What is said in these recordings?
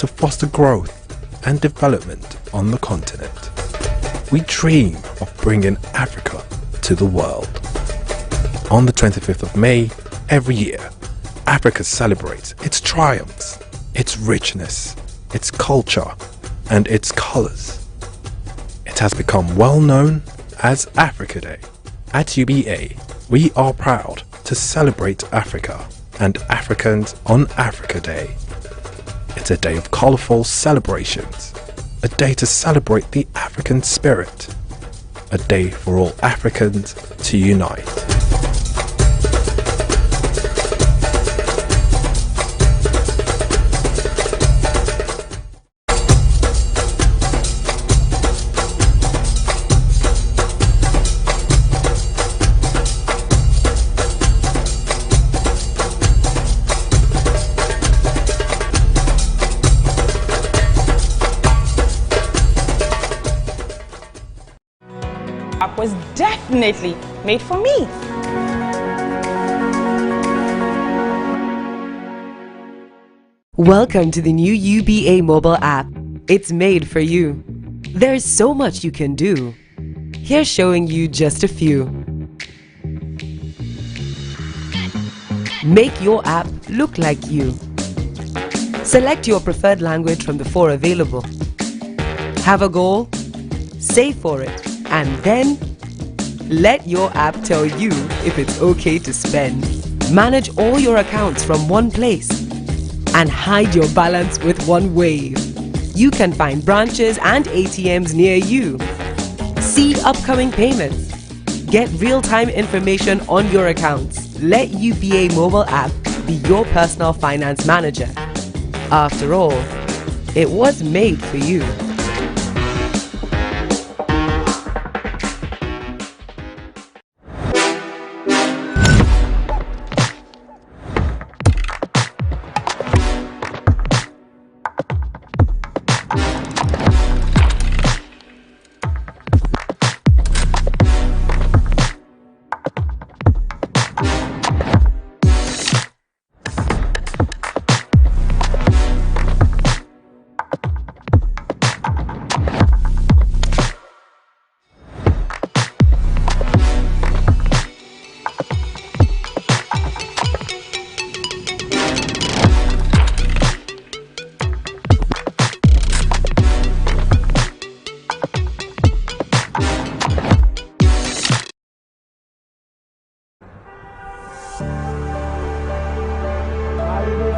to foster growth and development on the continent. We dream of bringing Africa to the world. On the 25th of May, every year, Africa celebrates its triumphs, its richness, its culture, and its colors. It has become well known as Africa Day. At UBA, we are proud to celebrate Africa and Africans on Africa Day. It's a day of colorful celebrations, a day to celebrate the African spirit, a day for all Africans to unite. Was definitely made for me. Welcome to the new UBA mobile app. It's made for you. There's so much you can do. Here's showing you just a few. Make your app look like you. Select your preferred language from the 4 available. Have a goal? Save for it. And then let your app tell you if it's okay to spend. Manage all your accounts from one place and hide your balance with one wave. You can find branches and ATMs near you. See upcoming payments. Get real-time information on your accounts. Let UBA mobile app be your personal finance manager. After all, it was made for you.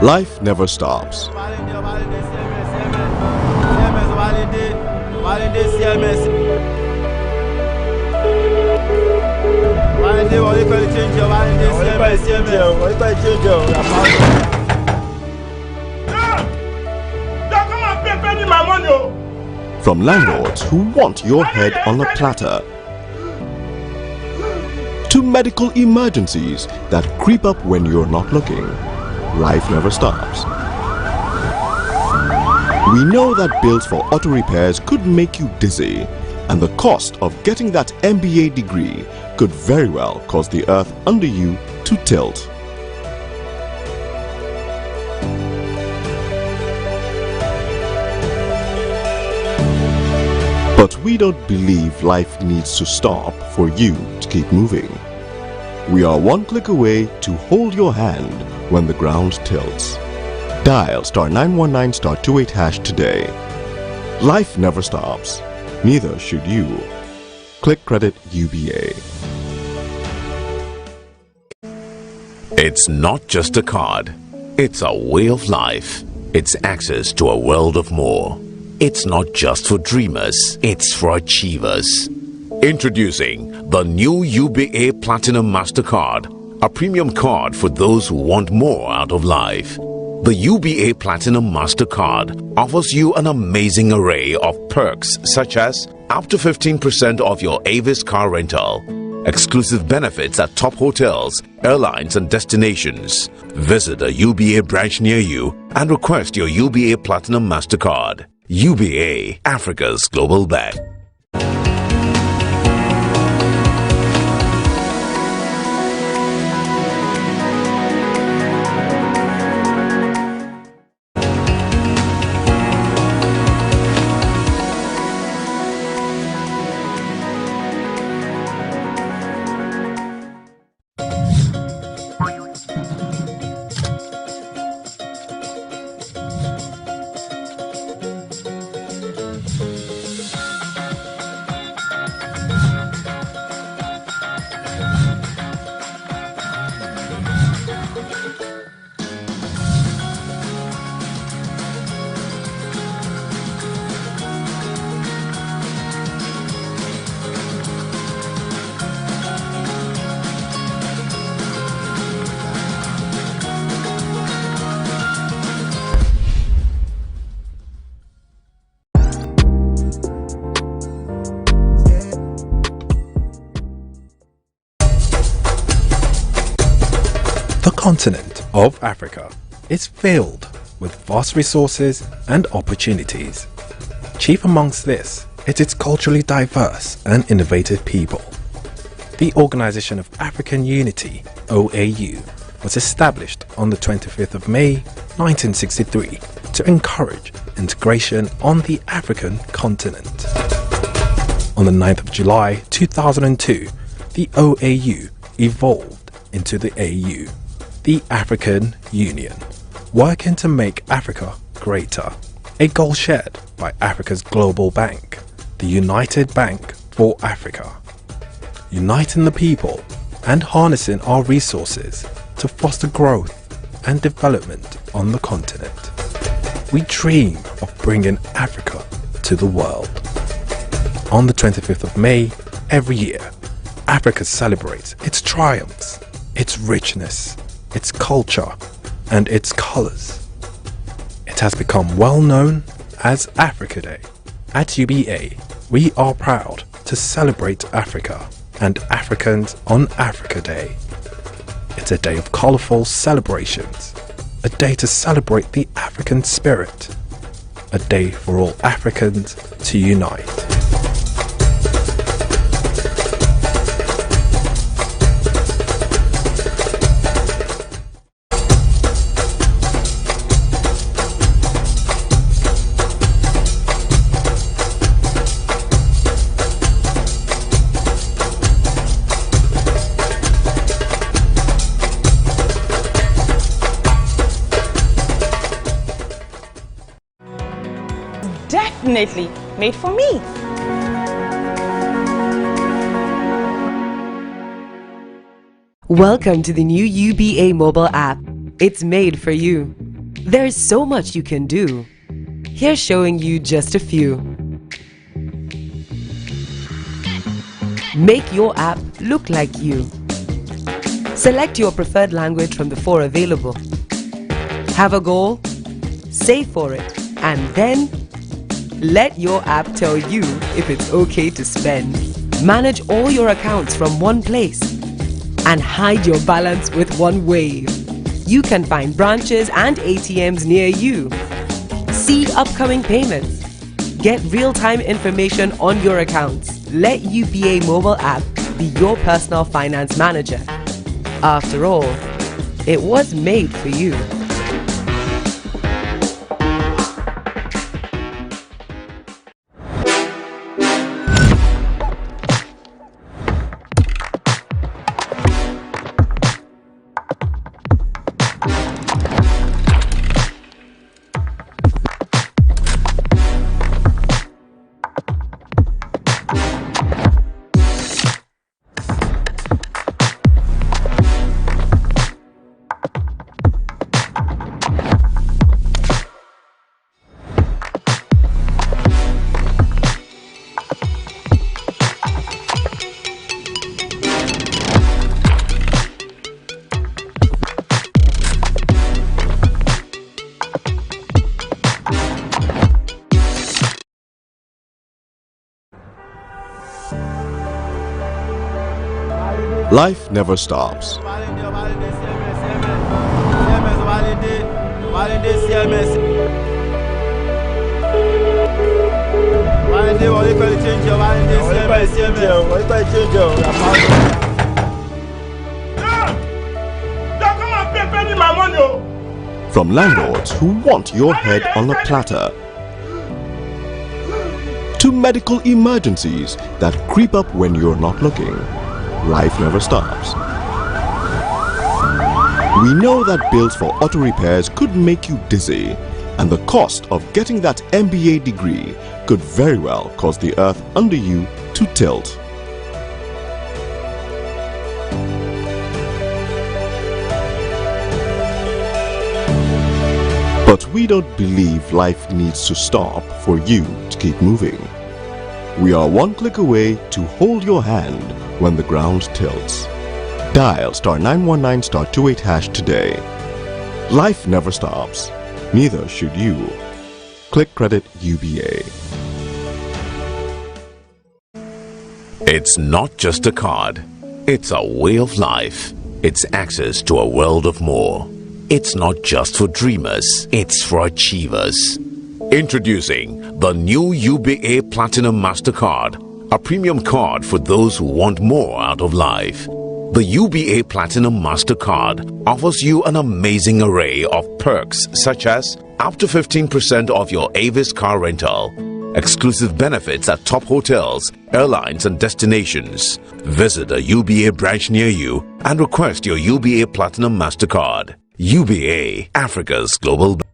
Life never stops. From landlords who want your head on a platter, to medical emergencies that creep up when you're not looking, life never stops. We know that bills for auto repairs could make you dizzy, and the cost of getting that MBA degree could very well cause the earth under you to tilt. But we don't believe life needs to stop for you to keep moving. We are one click away to hold your hand when the ground tilts. Dial *919 *28# today. Life never stops. Neither should you. Click Credit UBA. It's not just a card. It's a way of life. It's access to a world of more. It's not just for dreamers, it's for achievers. Introducing the new UBA Platinum MasterCard, a premium card for those who want more out of life. The UBA Platinum MasterCard offers you an amazing array of perks such as up to 15% off your Avis car rental, exclusive benefits at top hotels, airlines and destinations. Visit a UBA branch near you and request your UBA Platinum MasterCard. UBA, Africa's global bank. continent of Africa is filled with vast resources and opportunities. Chief amongst this is its culturally diverse and innovative people. The Organization of African Unity, OAU, was established on the 25th of May 1963 to encourage integration on the African continent. On the 9th of July 2002, the OAU evolved into the AU, the African Union, working to make Africa greater, a goal shared by Africa's global bank, the United Bank for Africa. Uniting the people and harnessing our resources to foster growth and development on the continent. We dream of bringing Africa to the world. On the 25th of May every year, Africa celebrates its triumphs, its richness, its culture, and its colors. It has become well known as Africa Day. At UBA, we are proud to celebrate Africa and Africans on Africa Day. It's a day of colorful celebrations, a day to celebrate the African spirit, a day for all Africans to unite. Definitely made for me. Welcome to the new UBA mobile app. It's made for you. There's so much you can do. Here's showing you just a few. Make your app look like you. Select your preferred language from the 4 available. Have a goal, save for it, and then let your app tell you if it's okay to spend. Manage all your accounts from one place and hide your balance with one wave. You can find branches and ATMs near you. See upcoming payments. Get real-time information on your accounts. Let UBA mobile app be your personal finance manager. After all, it was made for you. Life never stops. From landlords who want your head on a platter, to medical emergencies that creep up when you're not looking, life never stops. We know that bills for auto repairs could make you dizzy, and the cost of getting that MBA degree could very well cause the earth under you to tilt. But we don't believe life needs to stop for you to keep moving. We are one click away to hold your hand when the ground tilts. Dial *919 *28# today. Life never stops. Neither should you. Click Credit UBA. It's not just a card. It's a way of life. It's access to a world of more. It's not just for dreamers, it's for achievers. Introducing the new UBA Platinum MasterCard, a premium card for those who want more out of life. The UBA Platinum MasterCard offers you an amazing array of perks such as up to 15% off your Avis car rental, exclusive benefits at top hotels, airlines and destinations. Visit a UBA branch near you and request your UBA Platinum MasterCard. UBA, Africa's global bank.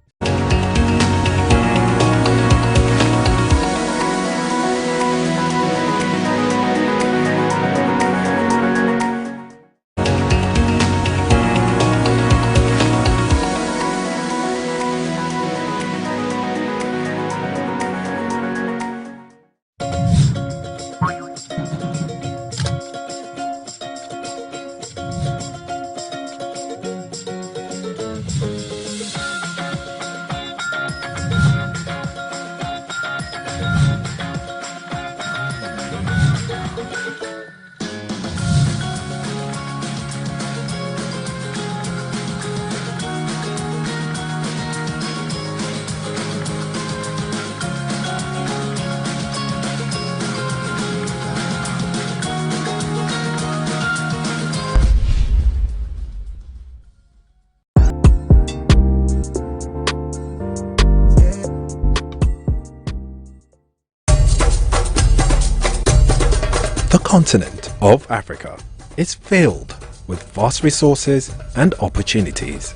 The continent of Africa is filled with vast resources and opportunities.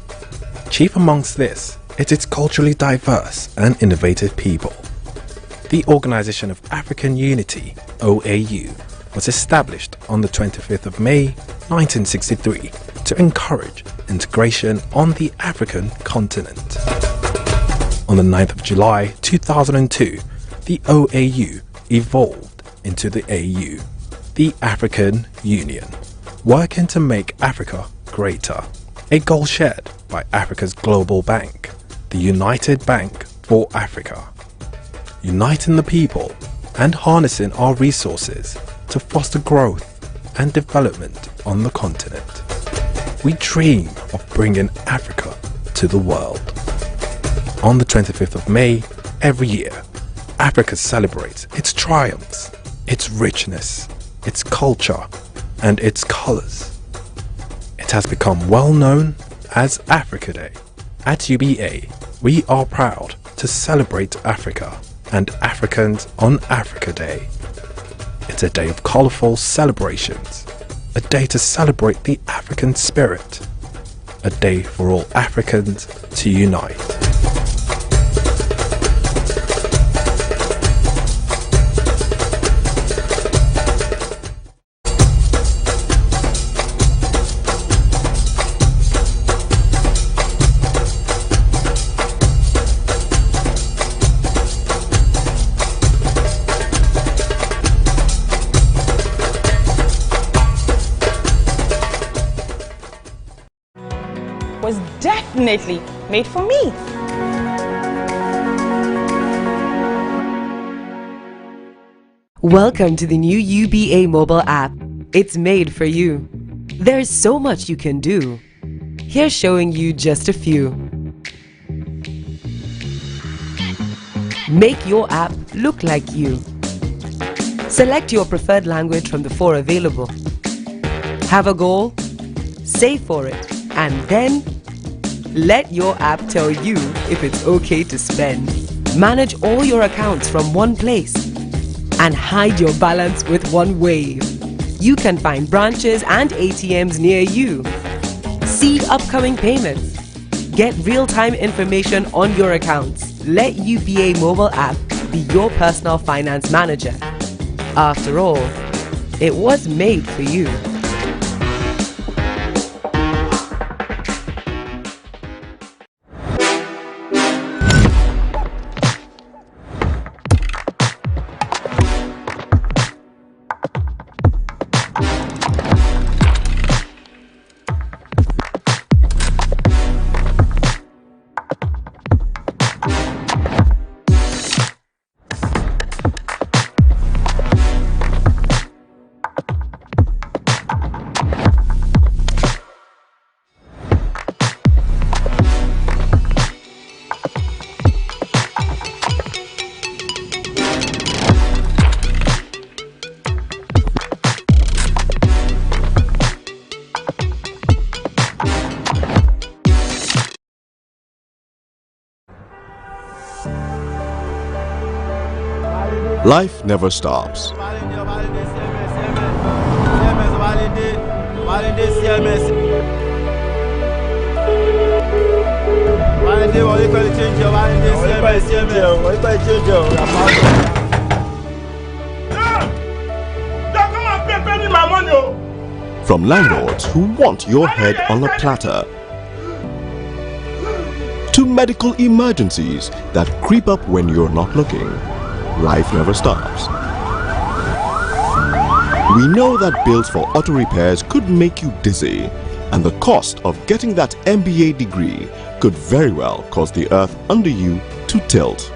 Chief amongst this is its culturally diverse and innovative people. The Organization of African Unity, OAU, was established on the 25th of May 1963 to encourage integration on the African continent. On the 9th of July 2002, the OAU evolved into the AU, the African Union, working to make Africa greater, a goal shared by Africa's global bank, the United Bank for Africa. Uniting the people and harnessing our resources to foster growth and development on the continent. We dream of bringing Africa to the world. On the 25th of May every year, Africa celebrates its triumphs, its richness, its culture and its colors. It has become well known as Africa Day. At UBA, we are proud to celebrate Africa and Africans on Africa Day. It's a day of colorful celebrations, a day to celebrate the African spirit, a day for all Africans to unite. Was definitely made for me. Welcome to the new UBA mobile app. It's made for you. There's so much you can do. Here's showing you just a few. Make your app look like you. Select your preferred language from the 4 available. Have a goal, save for it, and then let your app tell you if it's okay to spend. Manage all your accounts from one place and hide your balance with one wave. You can find branches and ATMs near you. See upcoming payments. Get real-time information on your accounts. Let UBA mobile app be your personal finance manager. After all, it was made for you. Life never stops. From landlords who want your head on a platter, to medical emergencies that creep up when you're not looking, life never stops. We know that bills for auto repairs could make you dizzy, and the cost of getting that MBA degree could very well cause the earth under you to tilt.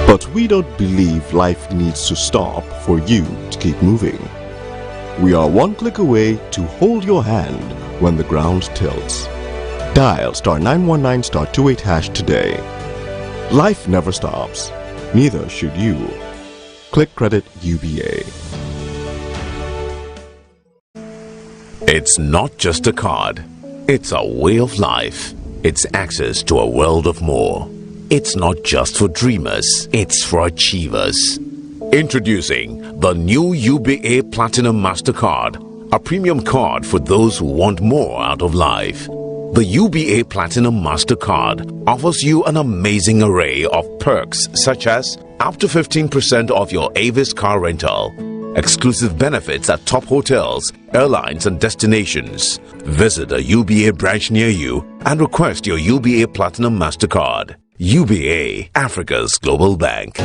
But we don't believe life needs to stop for you to keep moving. We are one click away to hold your hand when the ground tilts. Dial *919 *28# today. Life never stops. Neither should you. Click Credit UBA. It's not just a card. It's a way of life. It's access to a world of more. It's not just for dreamers, it's for achievers. Introducing the new UBA Platinum MasterCard, a premium card for those who want more out of life. The UBA Platinum MasterCard offers you an amazing array of perks such as up to 15% off your Avis car rental, exclusive benefits at top hotels, airlines and destinations. Visit a UBA branch near you and request your UBA Platinum MasterCard. UBA, Africa's global bank.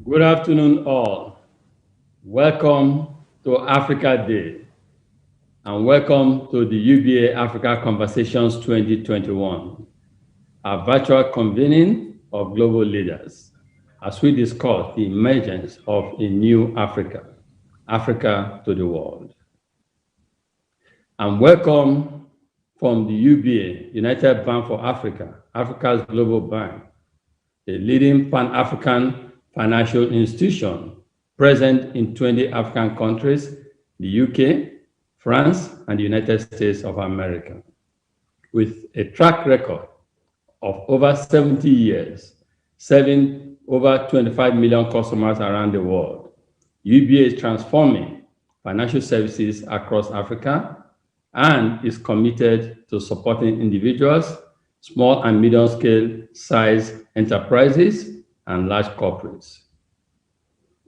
Good afternoon, all. Welcome to Africa Day, and welcome to the UBA Africa Conversations 2021, a virtual convening of global leaders as we discuss the emergence of a new Africa, Africa to the world. And welcome from the UBA, United Bank for Africa, Africa's global bank, a leading Pan-African financial institution present in 20 African countries, the UK, France, and the United States of America. With a track record of over 70 years, serving over 25 million customers around the world, UBA is transforming financial services across Africa and is committed to supporting individuals, small and medium-scale size enterprises, and large corporates.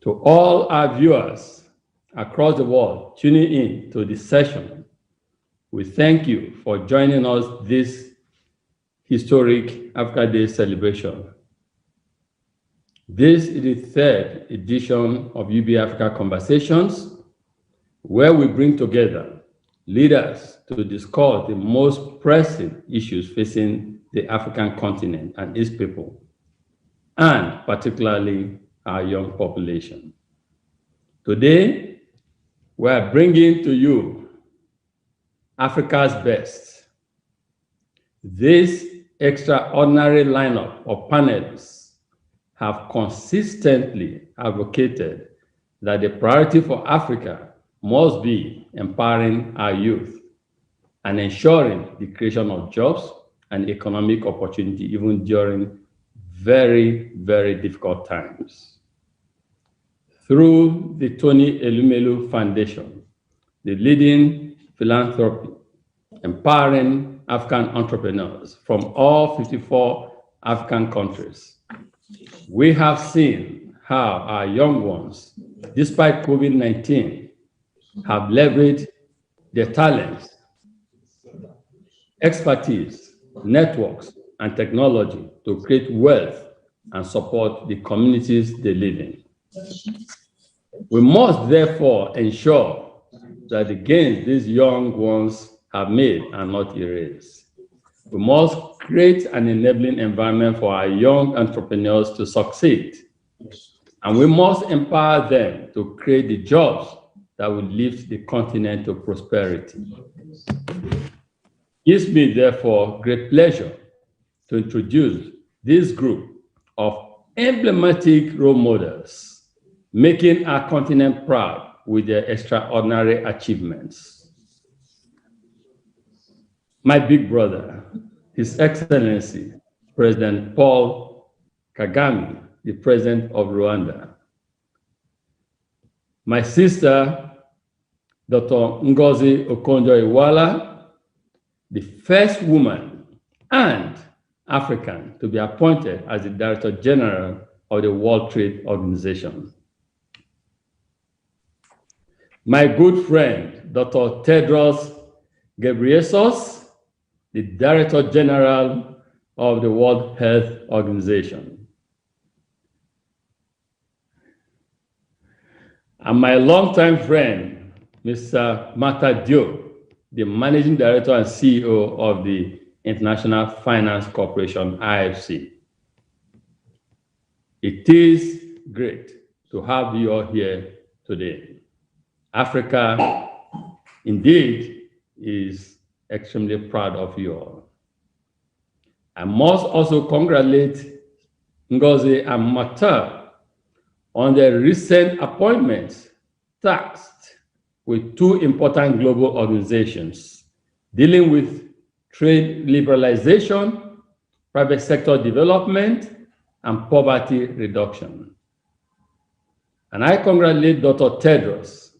To all our viewers across the world tuning in to this session, we thank you for joining us this historic Africa Day celebration. This is the third edition of UBA Africa Conversations, where we bring together leaders to discuss the most pressing issues facing the African continent and its people, and particularly our young population. Today, we are bringing to you Africa's best. This extraordinary lineup of panelists have consistently advocated that the priority for Africa must be empowering our youth and ensuring the creation of jobs and economic opportunity even during very, very difficult times. Through the Tony Elumelu Foundation, the leading philanthropy empowering African entrepreneurs from all 54 African countries, we have seen how our young ones, despite COVID-19, have leveraged their talents, expertise, networks, and technology to create wealth and support the communities they live in. We must therefore ensure that the gains these young ones have made are not erased. We must create an enabling environment for our young entrepreneurs to succeed. And we must empower them to create the jobs that will lift the continent to prosperity. It gives me, therefore, great pleasure to introduce this group of emblematic role models, making our continent proud with their extraordinary achievements. My big brother, His Excellency, President Paul Kagame, the President of Rwanda. My sister, Dr. Ngozi Okonjo-Iweala, the first woman and African to be appointed as the Director General of the World Trade Organization. My good friend, Dr. Tedros Ghebreyesus, the Director General of the World Health Organization. And my longtime friend, Mr. Mata Diop, the Managing Director and CEO of the International Finance Corporation, IFC. It is great to have you all here today. Africa, indeed, is extremely proud of you all. I must also congratulate Ngozi and Mata on their recent appointments tasked with two important global organizations dealing with trade liberalization, private sector development, and poverty reduction. And I congratulate Dr. Tedros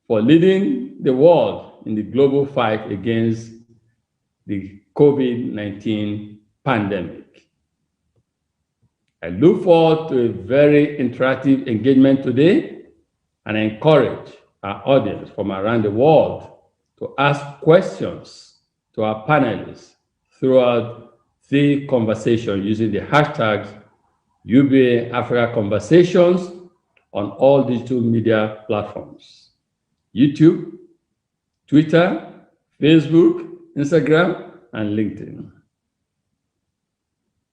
for leading the world in the global fight against the COVID-19 pandemic. I look forward to a very interactive engagement today, and I encourage our audience from around the world to ask questions to our panelists throughout the conversation using the hashtags UBA Africa Conversations on all digital media platforms: YouTube, Twitter, Facebook, Instagram, and LinkedIn.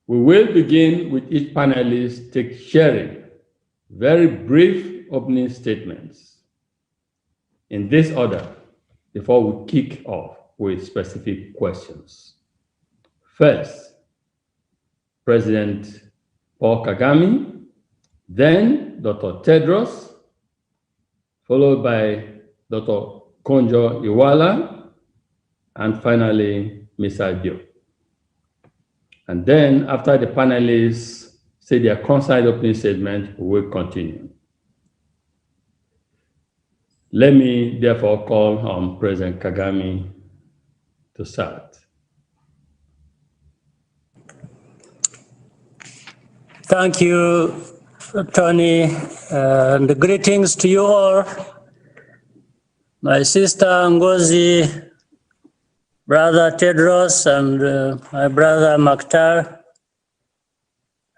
We will begin with each panelist sharing very brief opening statements in this order before we kick off with specific questions. First, President Paul Kagame, then Dr. Tedros, followed by Dr. Konjo Iweala, and finally, Mr. Diop. And then after the panelists say their concise opening statement, we will continue. Let me therefore call on President Kagame to start. Thank you, Tony, and greetings to you all. My sister Ngozi, brother Tedros, and my brother Maktar.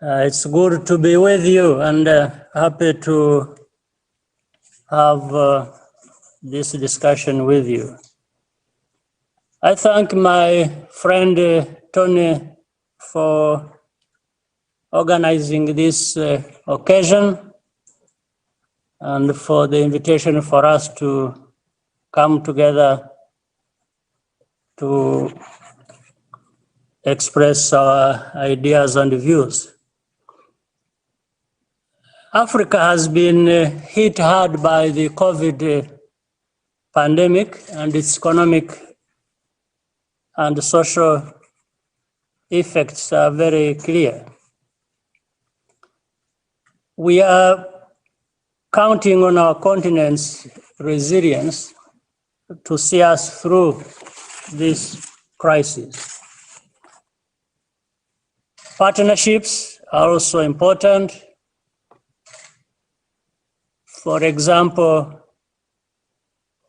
It's good to be with you and happy to have this discussion with you. I thank my friend Tony for organizing this occasion and for the invitation for us to come together to express our ideas and views. Africa has been hit hard by the COVID pandemic, and its economic and social effects are very clear. We are counting on our continent's resilience to see us through this crisis. Partnerships are also important. For example,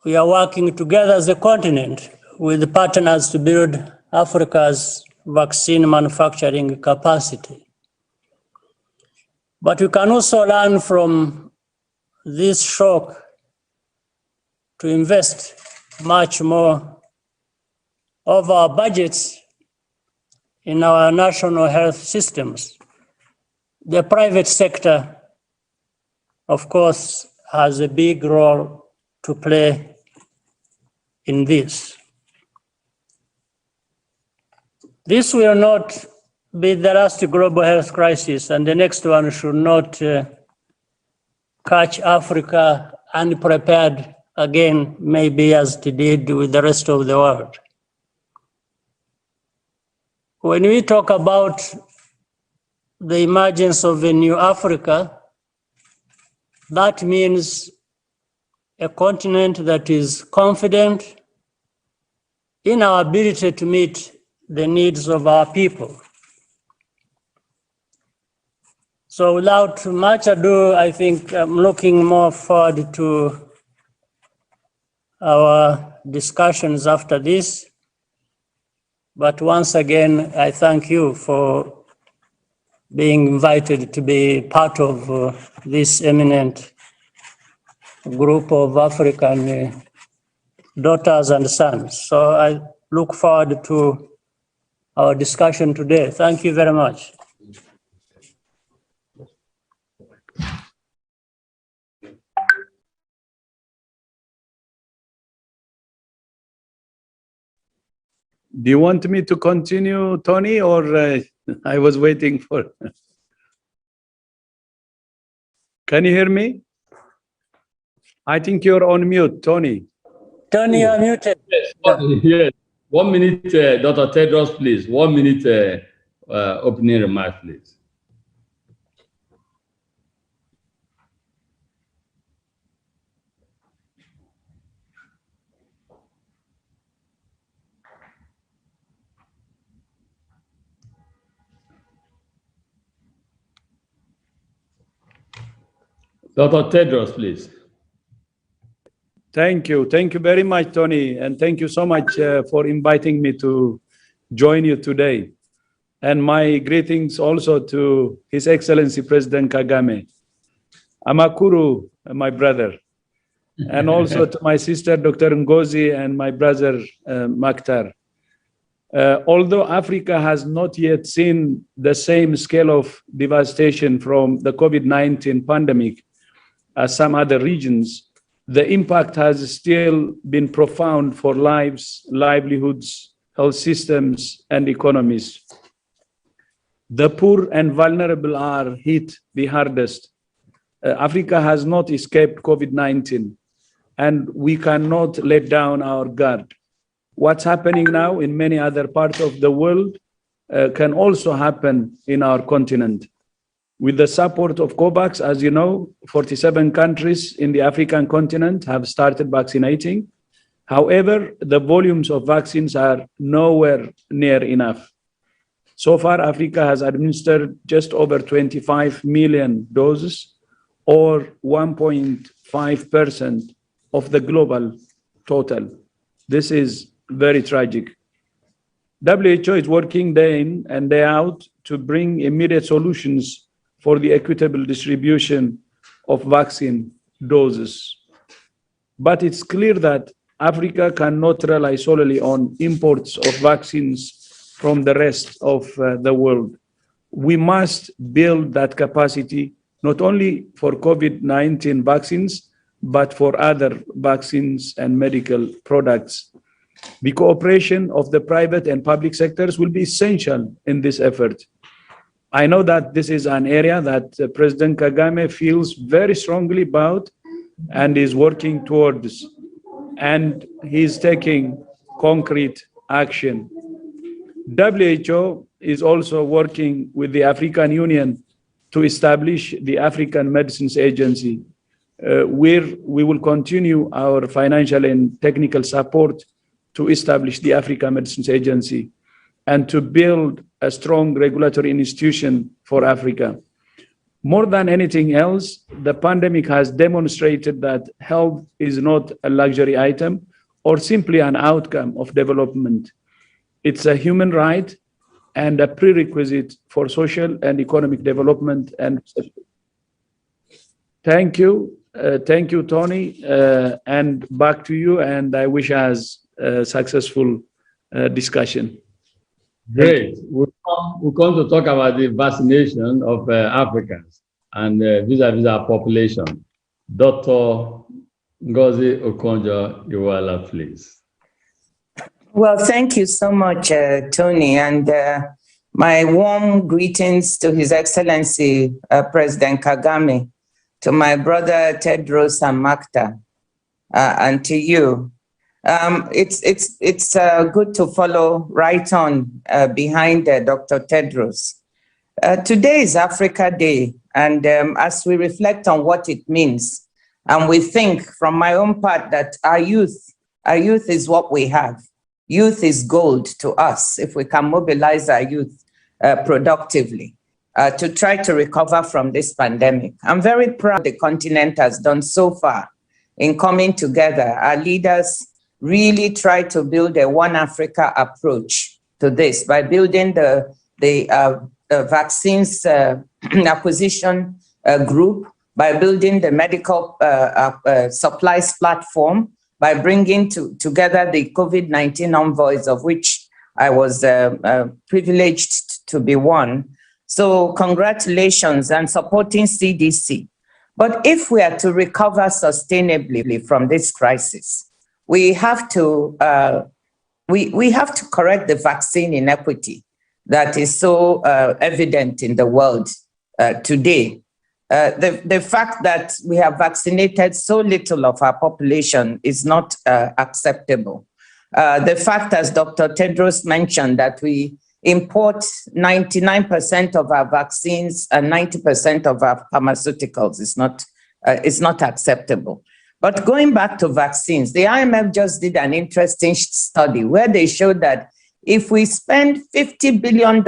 we are working together as a continent with partners to build Africa's vaccine manufacturing capacity. But we can also learn from this shock to invest much more of our budgets in our national health systems. The private sector, of course, has a big role to play in this. This will not be the last global health crisis, and the next one should not catch Africa unprepared again, maybe as it did with the rest of the world. When we talk about the emergence of a new Africa, that means a continent that is confident in our ability to meet the needs of our people. So without much ado, I think I'm looking more forward to our discussions after this. But once again, I thank you for being invited to be part of this eminent group of African daughters and sons. So I look forward to our discussion today. Thank you very much. Do you want me to continue, Tony, or I was waiting for... Can you hear me? I think you're on mute, Tony. Tony, you're muted. Yes. Yes. 1 minute, Dr. Tedros, please. 1 minute opening remarks, please. Dr. Tedros, please. Thank you. Thank you very much, Tony. And thank you so much for inviting me to join you today. And my greetings also to His Excellency President Kagame. Amakuru, my brother. And also to my sister, Dr. Ngozi, and my brother, Maktar. Although Africa has not yet seen the same scale of devastation from the COVID-19 pandemic as some other regions, the impact has still been profound for lives, livelihoods, health systems, and economies. The poor and vulnerable are hit the hardest. Africa has not escaped COVID-19, and we cannot let down our guard. What's happening now in many other parts of the world can also happen in our continent. With the support of COVAX, as you know, 47 countries in the African continent have started vaccinating. However, the volumes of vaccines are nowhere near enough. So far, Africa has administered just over 25 million doses, or 1.5% of the global total. This is very tragic. WHO is working day in and day out to bring immediate solutions for the equitable distribution of vaccine doses. But it's clear that Africa cannot rely solely on imports of vaccines from the rest of the world. We must build that capacity not only for COVID-19 vaccines, but for other vaccines and medical products. The cooperation of the private and public sectors will be essential in this effort. I know that this is an area that President Kagame feels very strongly about and is working towards, and he's taking concrete action. WHO is also working with the African Union to establish the African Medicines Agency, where we will continue our financial and technical support to establish the African Medicines Agency and to build a strong regulatory institution for Africa. More than anything else, the pandemic has demonstrated that health is not a luxury item or simply an outcome of development. It's a human right and a prerequisite for social and economic development. And thank you, Tony, and back to you. And I wish us a successful discussion. Great. We come to talk about the vaccination of Africans and vis-a-vis our population. Dr. Ngozi Okonjo-Iweala, please. Well, thank you so much, Tony, and my warm greetings to His Excellency President Kagame, to my brother Tedros and Makta, and to you. It's good to follow right on behind Dr. Tedros. Today is Africa Day, and as we reflect on what it means, and we think from my own part that our youth is what we have. Youth is gold to us if we can mobilize our youth productively to try to recover from this pandemic. I'm very proud the continent has done so far in coming together. Our leaders really try to build a One Africa approach to this by building the vaccines acquisition group, by building the medical supplies platform, by bringing together the COVID-19 envoys, of which I was privileged to be one. So congratulations and supporting CDC. But if we are to recover sustainably from this crisis, we have to correct the vaccine inequity that is so evident in the world today. The fact that we have vaccinated so little of our population is not acceptable. The fact, as Dr. Tedros mentioned, that we import 99% of our vaccines and 90% of our pharmaceuticals is not acceptable. But going back to vaccines, the IMF just did an interesting study where they showed that if we spend $50 billion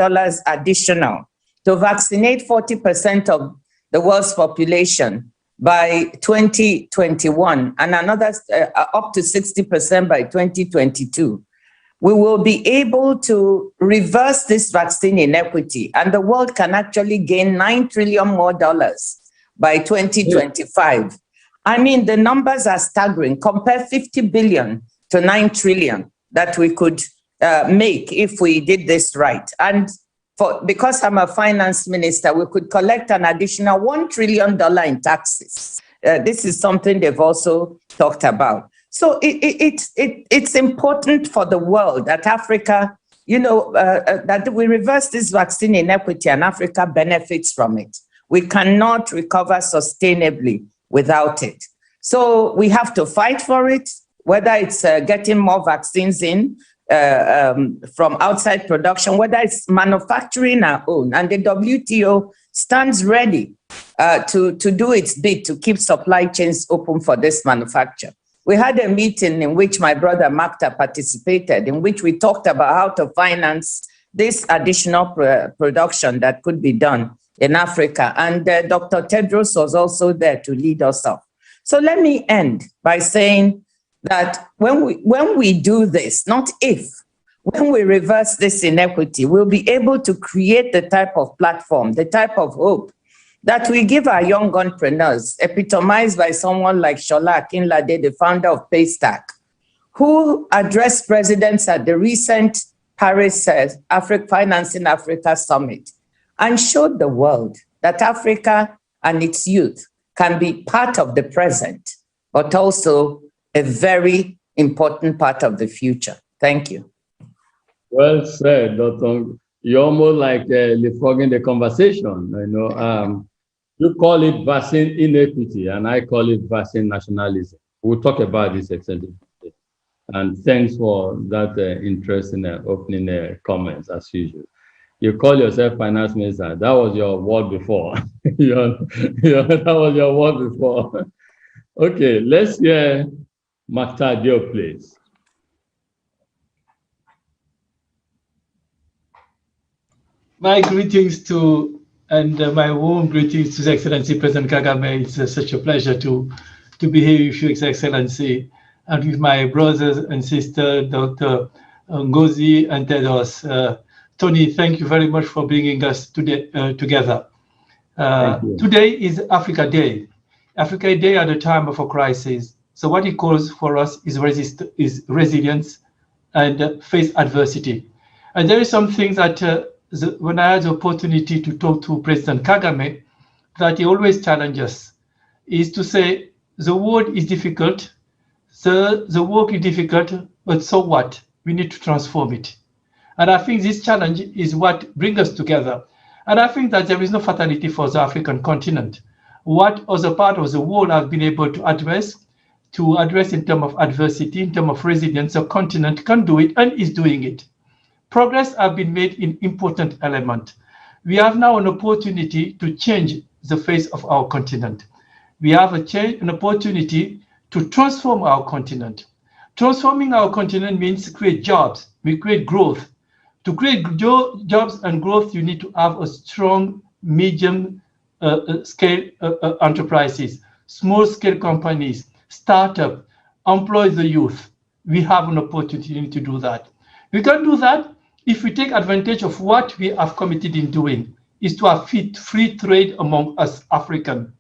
additional to vaccinate 40% of the world's population by 2021 and another up to 60% by 2022, we will be able to reverse this vaccine inequity, and the world can actually gain $9 trillion more by 2025. I mean, the numbers are staggering. Compare 50 billion to 9 trillion that we could make if we did this right. And because I'm a finance minister, we could collect an additional $1 trillion in taxes. This is something they've also talked about. So it's important for the world that Africa that we reverse this vaccine inequity and Africa benefits from it. We cannot recover sustainably without it. So we have to fight for it, whether it's getting more vaccines in from outside production, whether it's manufacturing our own. And the WTO stands ready to do its bit to keep supply chains open for this manufacture. We had a meeting in which my brother Makta participated, in which we talked about how to finance this additional production that could be done in Africa. And Dr. Tedros was also there to lead us up. So let me end by saying that when we do this, not if, when we reverse this inequity, we'll be able to create the type of platform, the type of hope that we give our young entrepreneurs, epitomized by someone like Shola Akinlade, the founder of Paystack, who addressed presidents at the recent Paris Financing Africa Summit and showed the world that Africa and its youth can be part of the present, but also a very important part of the future. Thank you. Well said, Dr. You're almost like leapfrogging the conversation. You call it vaccine inequity, and I call it vaccine nationalism. We'll talk about this extensively. And thanks for that interest in opening comments, as usual. You call yourself finance minister. That was your word before. That was your word before. Okay, let's hear Makta Diop, please. My greetings to, and my warm greetings to His Excellency President Kagame. It's such a pleasure to be here with you, His Excellency, and with my brothers and sisters, Dr. Ngozi and Tedros. Tony, thank you very much for bringing us today, together. Today is Africa Day. Africa Day at a time of a crisis. So what it calls for us is resilience and face adversity. And there is something that when I had the opportunity to talk to President Kagame, that he always challenges, is to say, the world is difficult, the work is difficult, but so what? We need to transform it. And I think this challenge is what brings us together. And I think that there is no fatality for the African continent. What other part of the world have been able to address in terms of adversity, in terms of resilience, the continent can do it and is doing it. Progress has been made in important elements. We have now an opportunity to change the face of our continent. We have an opportunity to transform our continent. Transforming our continent means create jobs, we create growth. To create jobs and growth, you need to have a strong, medium scale enterprises, small scale companies, startup, employ the youth. We have an opportunity to do that. We can do that if we take advantage of what we have committed in doing, is to have free trade among us Africans.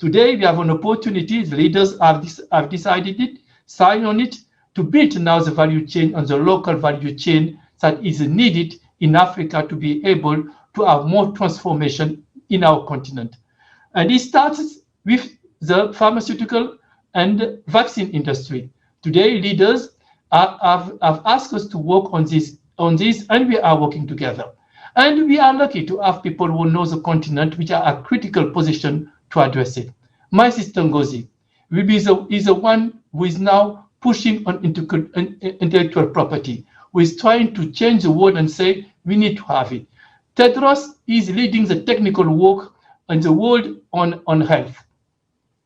Today, we have an opportunity, the leaders have decided it, signed on it, to build now the value chain and the local value chain that is needed in Africa to be able to have more transformation in our continent. And it starts with the pharmaceutical and vaccine industry. Today, leaders have asked us to work on this, and we are working together. And we are lucky to have people who know the continent, which are a critical position to address it. My sister Ngozi is the one who is now pushing on intellectual property, who is trying to change the world and say, we need to have it. Tedros is leading the technical work in the world on health.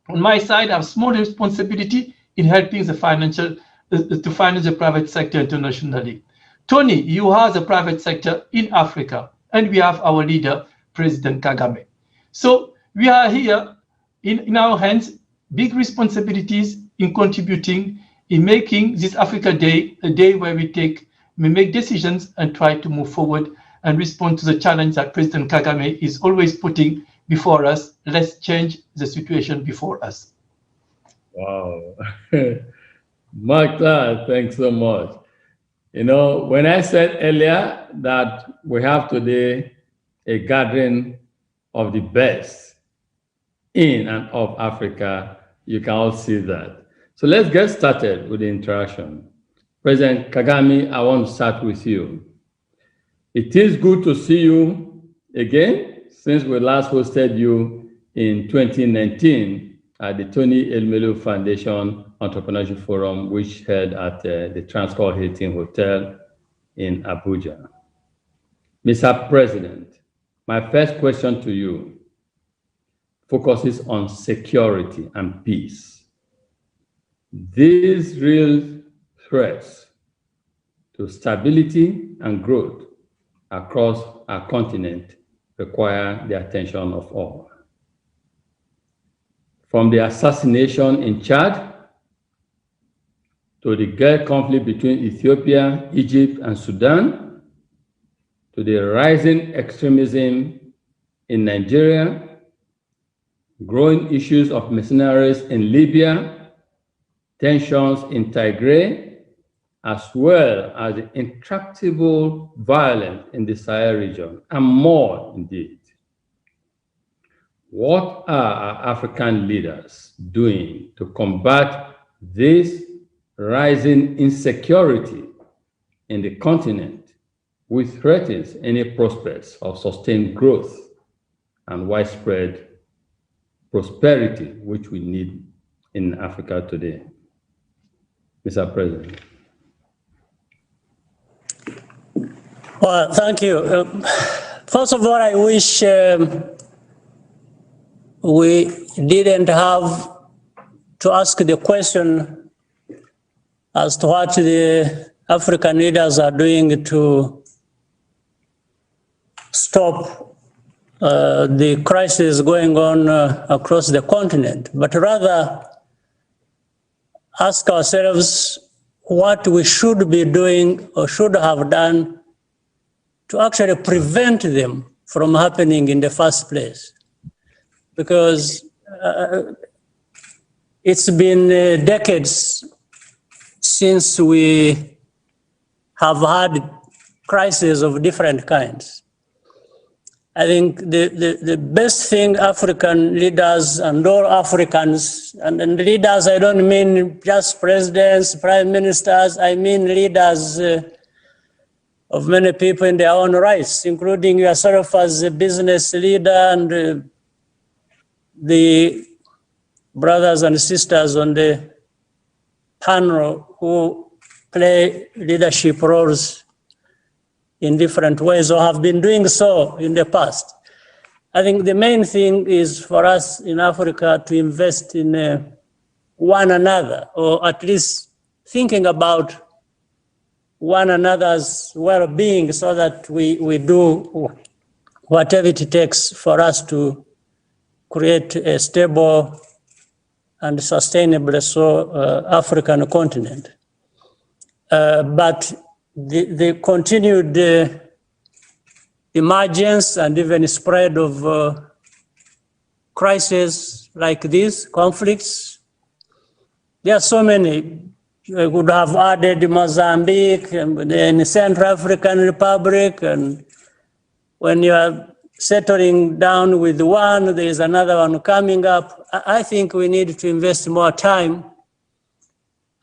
On my side, I have small responsibility in helping the to finance the private sector internationally. Tony, you have the private sector in Africa, and we have our leader, President Kagame. So we are here in our hands, big responsibilities in contributing, in making this Africa Day a day where we make decisions and try to move forward and respond to the challenge that President Kagame is always putting before us. Let's change the situation before us. Wow. Makta, thanks so much. You know, when I said earlier that we have today a gathering of the best in and of Africa, you can all see that. So let's get started with the interaction. President Kagame, I want to start with you. It is good to see you again since we last hosted you in 2019 at the Tony Elmelu Foundation Entrepreneurship Forum, which held at the Transcorp Hilton Hotel in Abuja. Mr. President, my first question to you focuses on security and peace. These real threats to stability and growth across our continent require the attention of all. From the assassination in Chad to the Gulf conflict between Ethiopia, Egypt, and Sudan, to the rising extremism in Nigeria, growing issues of mercenaries in Libya, tensions in Tigray, as well as the intractable violence in the Sahel region, and more indeed. What are our African leaders doing to combat this rising insecurity in the continent, which threatens any prospects of sustained growth and widespread prosperity, which we need in Africa today? Mr. President. Well, thank you. First of all, I wish we didn't have to ask the question as to what the African leaders are doing to stop the crisis going on across the continent, but rather ask ourselves what we should be doing or should have done to actually prevent them from happening in the first place. Because it's been decades since we have had crises of different kinds. I think the best thing African leaders and all Africans, and leaders, I don't mean just presidents, prime ministers, I mean leaders of many people in their own rights, including yourself as a business leader and the brothers and sisters on the panel who play leadership roles in different ways or have been doing so in the past. I think the main thing is for us in Africa to invest in one another, or at least thinking about one another's well-being, so that we do whatever it takes for us to create a stable and sustainable African continent. But the continued emergence and even spread of crises like these, conflicts, there are so many. I would have added Mozambique and then Central African Republic, and when you are settling down with one, there is another one coming up. I think we need to invest more time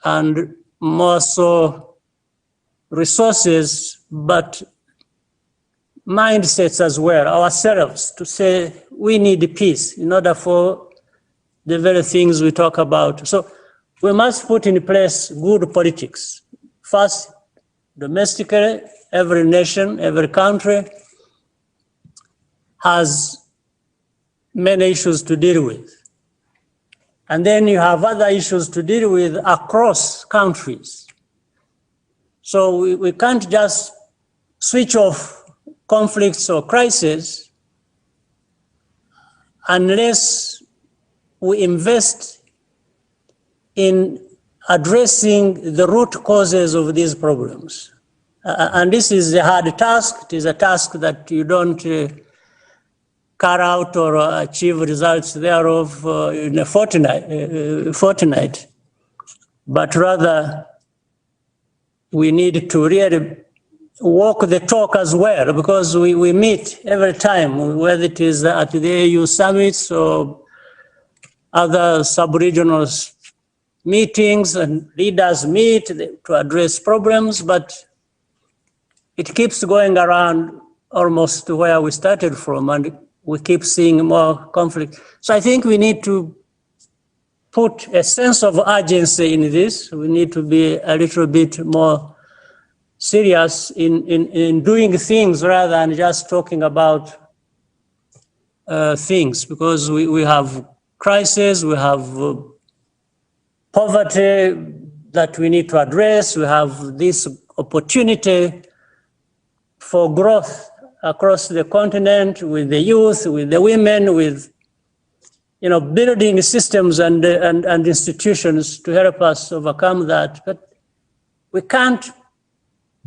and more so resources, but mindsets as well, ourselves, to say we need peace in order for the very things we talk about. So we must put in place good politics. First, domestically, every nation, every country has many issues to deal with. And then you have other issues to deal with across countries. So we can't just switch off conflicts or crises unless we invest in addressing the root causes of these problems. And this is a hard task. It is a task that you don't carry out or achieve results thereof in a fortnight, but rather we need to really walk the talk as well, because we meet every time, whether it is at the AU summits or other sub-regional meetings, and leaders meet to address problems, but it keeps going around almost to where we started from, and we keep seeing more conflict. So I think we need to put a sense of urgency in this. We need to be a little bit more serious in doing things rather than just talking about things, because we have crises, we have poverty that we need to address, we have this opportunity for growth across the continent with the youth, with the women, with building systems and institutions to help us overcome that. But we can't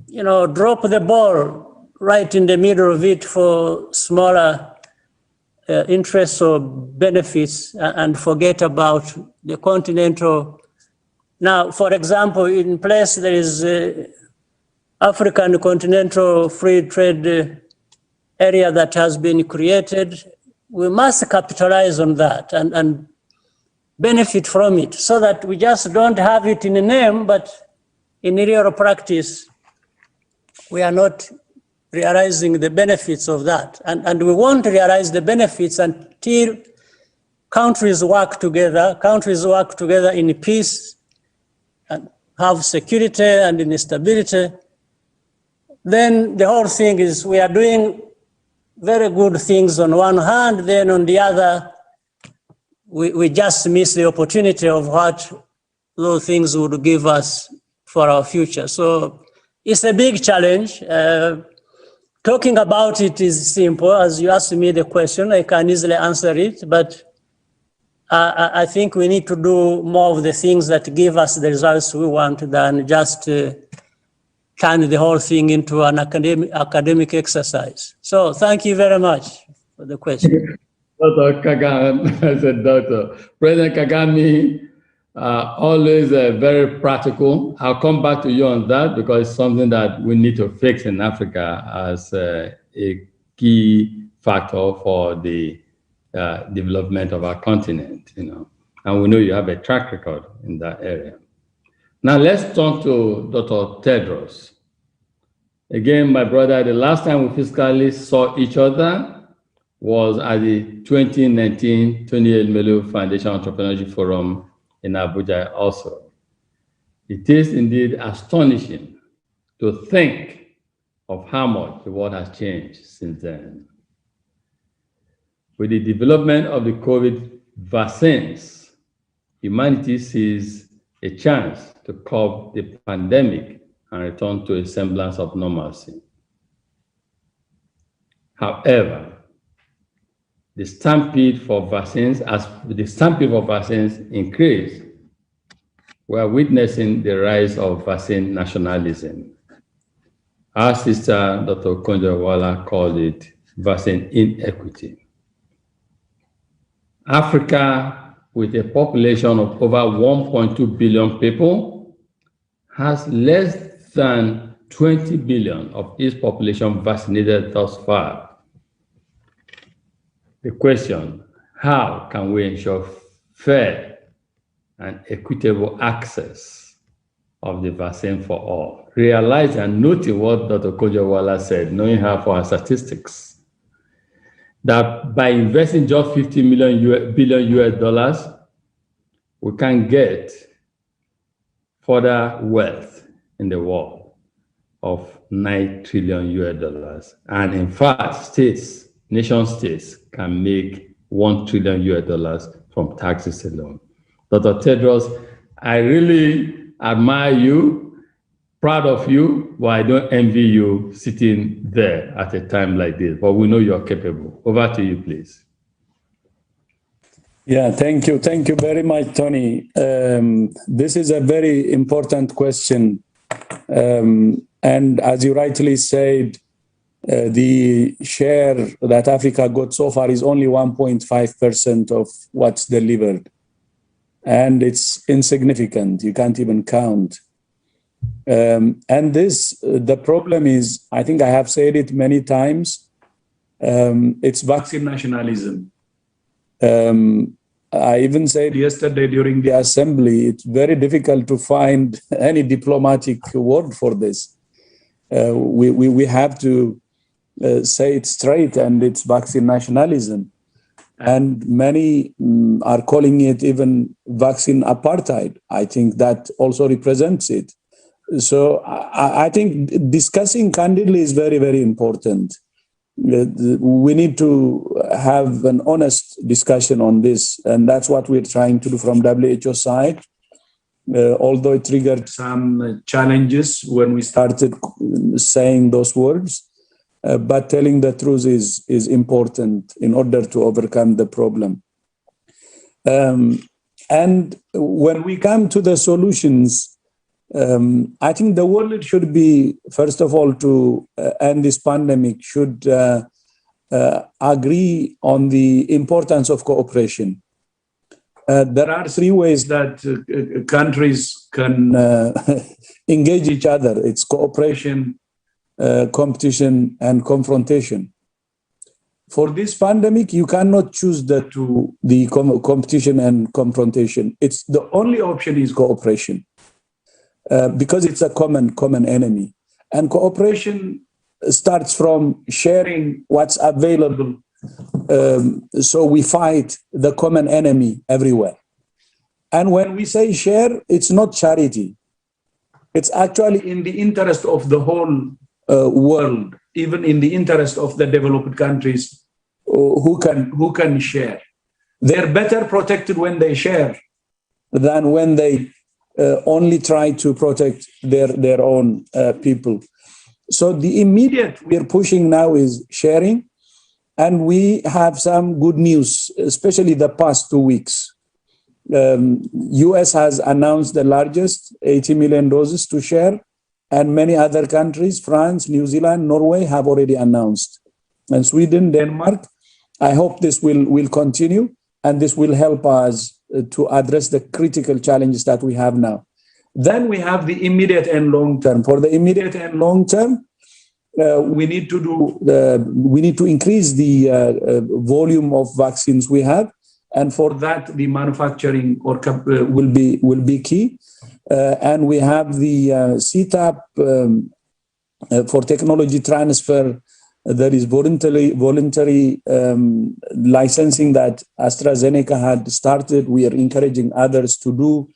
drop the ball right in the middle of it for smaller interests or benefits and forget about the continental. Now, for example, in place there is African continental free trade area that has been created. We must capitalize on that and benefit from it, so that we just don't have it in a name, but in real practice, we are not realizing the benefits of that. And we won't realize the benefits until countries work together in peace and have security and in stability. Then the whole thing is we are doing very good things on one hand, then on the other, we just miss the opportunity of what those things would give us for our future. So it's a big challenge. Talking about it is simple. As you asked me the question, I can easily answer it, but I think we need to do more of the things that give us the results we want than just turn the whole thing into an academic exercise. So thank you very much for the question. Dr. Kagame, I said Doctor. President Kagame, always very practical. I'll come back to you on that because it's something that we need to fix in Africa as a key factor for the development of our continent, and we know you have a track record in that area. Now let's turn to Dr. Tedros. Again, my brother, the last time we physically saw each other was at the 2019 Tony Elumelu Foundation Entrepreneurship Forum in Abuja also. It is indeed astonishing to think of how much the world has changed since then. With the development of the COVID vaccines, humanity sees a chance to curb the pandemic and return to a semblance of normalcy. However, the stampede for vaccines, as the stampede for vaccines increased, we are witnessing the rise of vaccine nationalism. Our sister, Dr. Konjo-Iweala, called it vaccine inequity. Africa, with a population of over 1.2 billion people, has less than 20 billion of its population vaccinated thus far. The question, how can we ensure fair and equitable access of the vaccine for all? Realize and noting what Dr. Konjo-Iweala said, knowing her for her statistics, that by investing just $50 billion US dollars, we can get further wealth in the world of $9 trillion US dollars. And in fact, nation states can make $1 trillion US dollars from taxes alone. Dr. Tedros, I really admire you, proud of you, but I don't envy you sitting there at a time like this. But we know you're capable. Over to you, please. Yeah, thank you. Thank you very much, Tony. This is a very important question. And as you rightly said, the share that Africa got so far is only 1.5% of what's delivered. And it's insignificant. You can't even count. And the problem is, I think I have said it many times, it's vaccine nationalism. I even said yesterday during the assembly, it's very difficult to find any diplomatic word for this. we have to say it straight, and it's vaccine nationalism. And many are calling it even vaccine apartheid. I think that also represents it. So I think discussing candidly is very, very important. We need to have an honest discussion on this, and that's what we're trying to do from WHO side. Although it triggered some challenges when we started saying those words, but telling the truth is important in order to overcome the problem. And when we come to the solutions, I think the world should be, first of all, to end this pandemic, should agree on the importance of cooperation. There are three ways that countries can engage each other. It's cooperation, competition, and confrontation. For this pandemic, you cannot choose the two, the competition and confrontation. It's the only option is cooperation, because it's a common enemy. And cooperation starts from sharing what's available. So we fight the common enemy everywhere. And when we say share, it's not charity. It's actually in the interest of the whole world, even in the interest of the developed countries who can share. They're better protected when they share than when they only try to protect their own people. So the immediate we're pushing now is sharing. And we have some good news, especially the past 2 weeks. US has announced the largest 80 million doses to share, and many other countries, France, New Zealand, Norway, have already announced. And Sweden, Denmark, I hope this will continue, and this will help us to address the critical challenges that we have now. Then we have the immediate and long term. For the immediate and long term, we need to increase the volume of vaccines we have, and for that the manufacturing will be key. And we have the CTAP for technology transfer. There is voluntary licensing that AstraZeneca had started. We are encouraging others to do,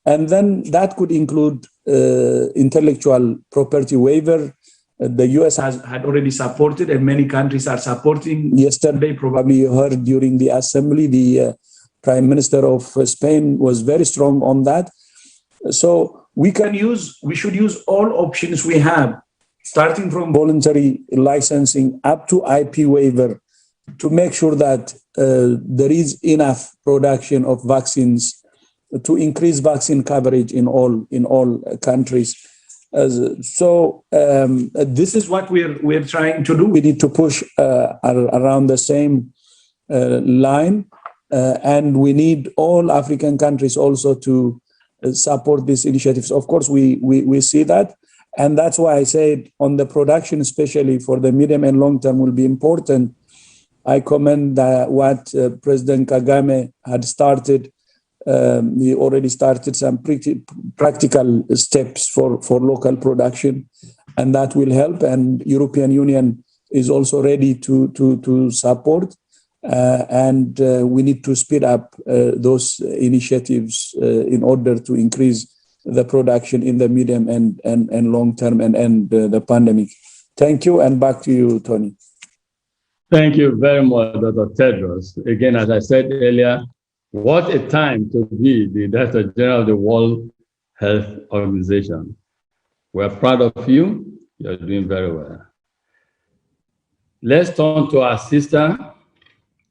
and then that could include intellectual property waiver. The US had already supported, and many countries are supporting. Yesterday, probably you heard during the assembly, the Prime Minister of Spain was very strong on that. So we should use all options we have, starting from voluntary licensing up to IP waiver, to make sure that there is enough production of vaccines to increase vaccine coverage in all countries. So this is what we're trying to do. We need to push around the same line, and we need all African countries also to support these initiatives. Of course, we see that, and that's why I said on the production, especially for the medium and long term, will be important. I commend what President Kagame had started. He already started some pretty practical steps for local production, and that will help. And European Union is also ready to support, and we need to speed up those initiatives in order to increase the production in the medium and long term and end the pandemic. Thank you, and back to you, Tony. Thank you very much, Dr. Tedros. Again, as I said earlier, what a time to be the Director General of the World Health Organization. We're proud of you. You're doing very well. Let's turn to our sister,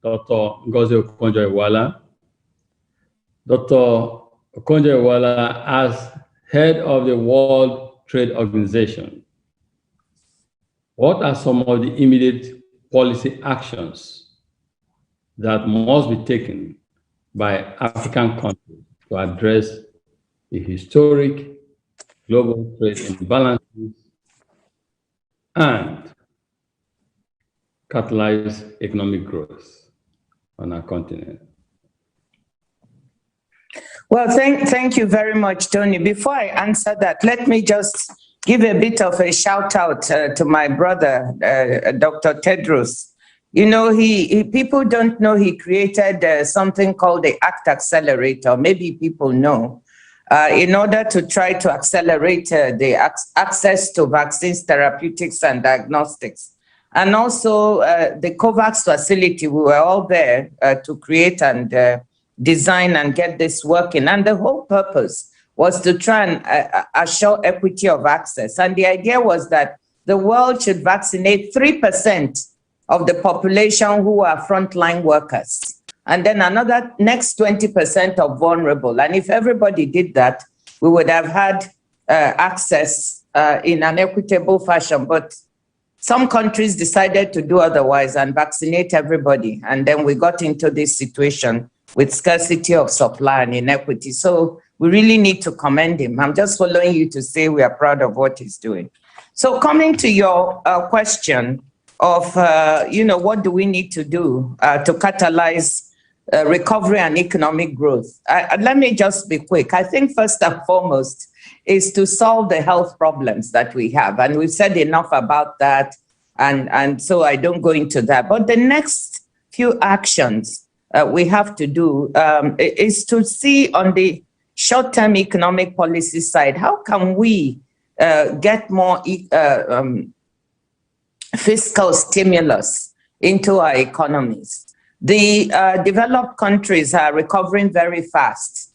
Dr. Ngozi Okonjo-Iweala. Dr. Okonjo-Iweala, as head of the World Trade Organization, what are some of the immediate policy actions that must be taken by African countries to address the historic global trade imbalances and catalyze economic growth on our continent? Well, thank you very much, Tony. Before I answer that, let me just give a bit of a shout out to my brother, Dr. Tedros. You know, people don't know he created something called the ACT Accelerator. Maybe people know. In order to try to accelerate the access to vaccines, therapeutics, and diagnostics. And also the COVAX facility, we were all there to create and design and get this working. And the whole purpose was to try and assure equity of access. And the idea was that the world should vaccinate 3% of the population who are frontline workers. And then another next 20% of vulnerable. And if everybody did that, we would have had access in an equitable fashion. But some countries decided to do otherwise and vaccinate everybody. And then we got into this situation with scarcity of supply and inequity. So we really need to commend him. I'm just following you to say we are proud of what he's doing. So coming to your question of, what do we need to do to catalyze recovery and economic growth? Let me just be quick. I think first and foremost is to solve the health problems that we have. And we've said enough about that. And so I don't go into that. But the next few actions we have to do is to see on the short-term economic policy side, how can we get more fiscal stimulus into our economies? The developed countries are recovering very fast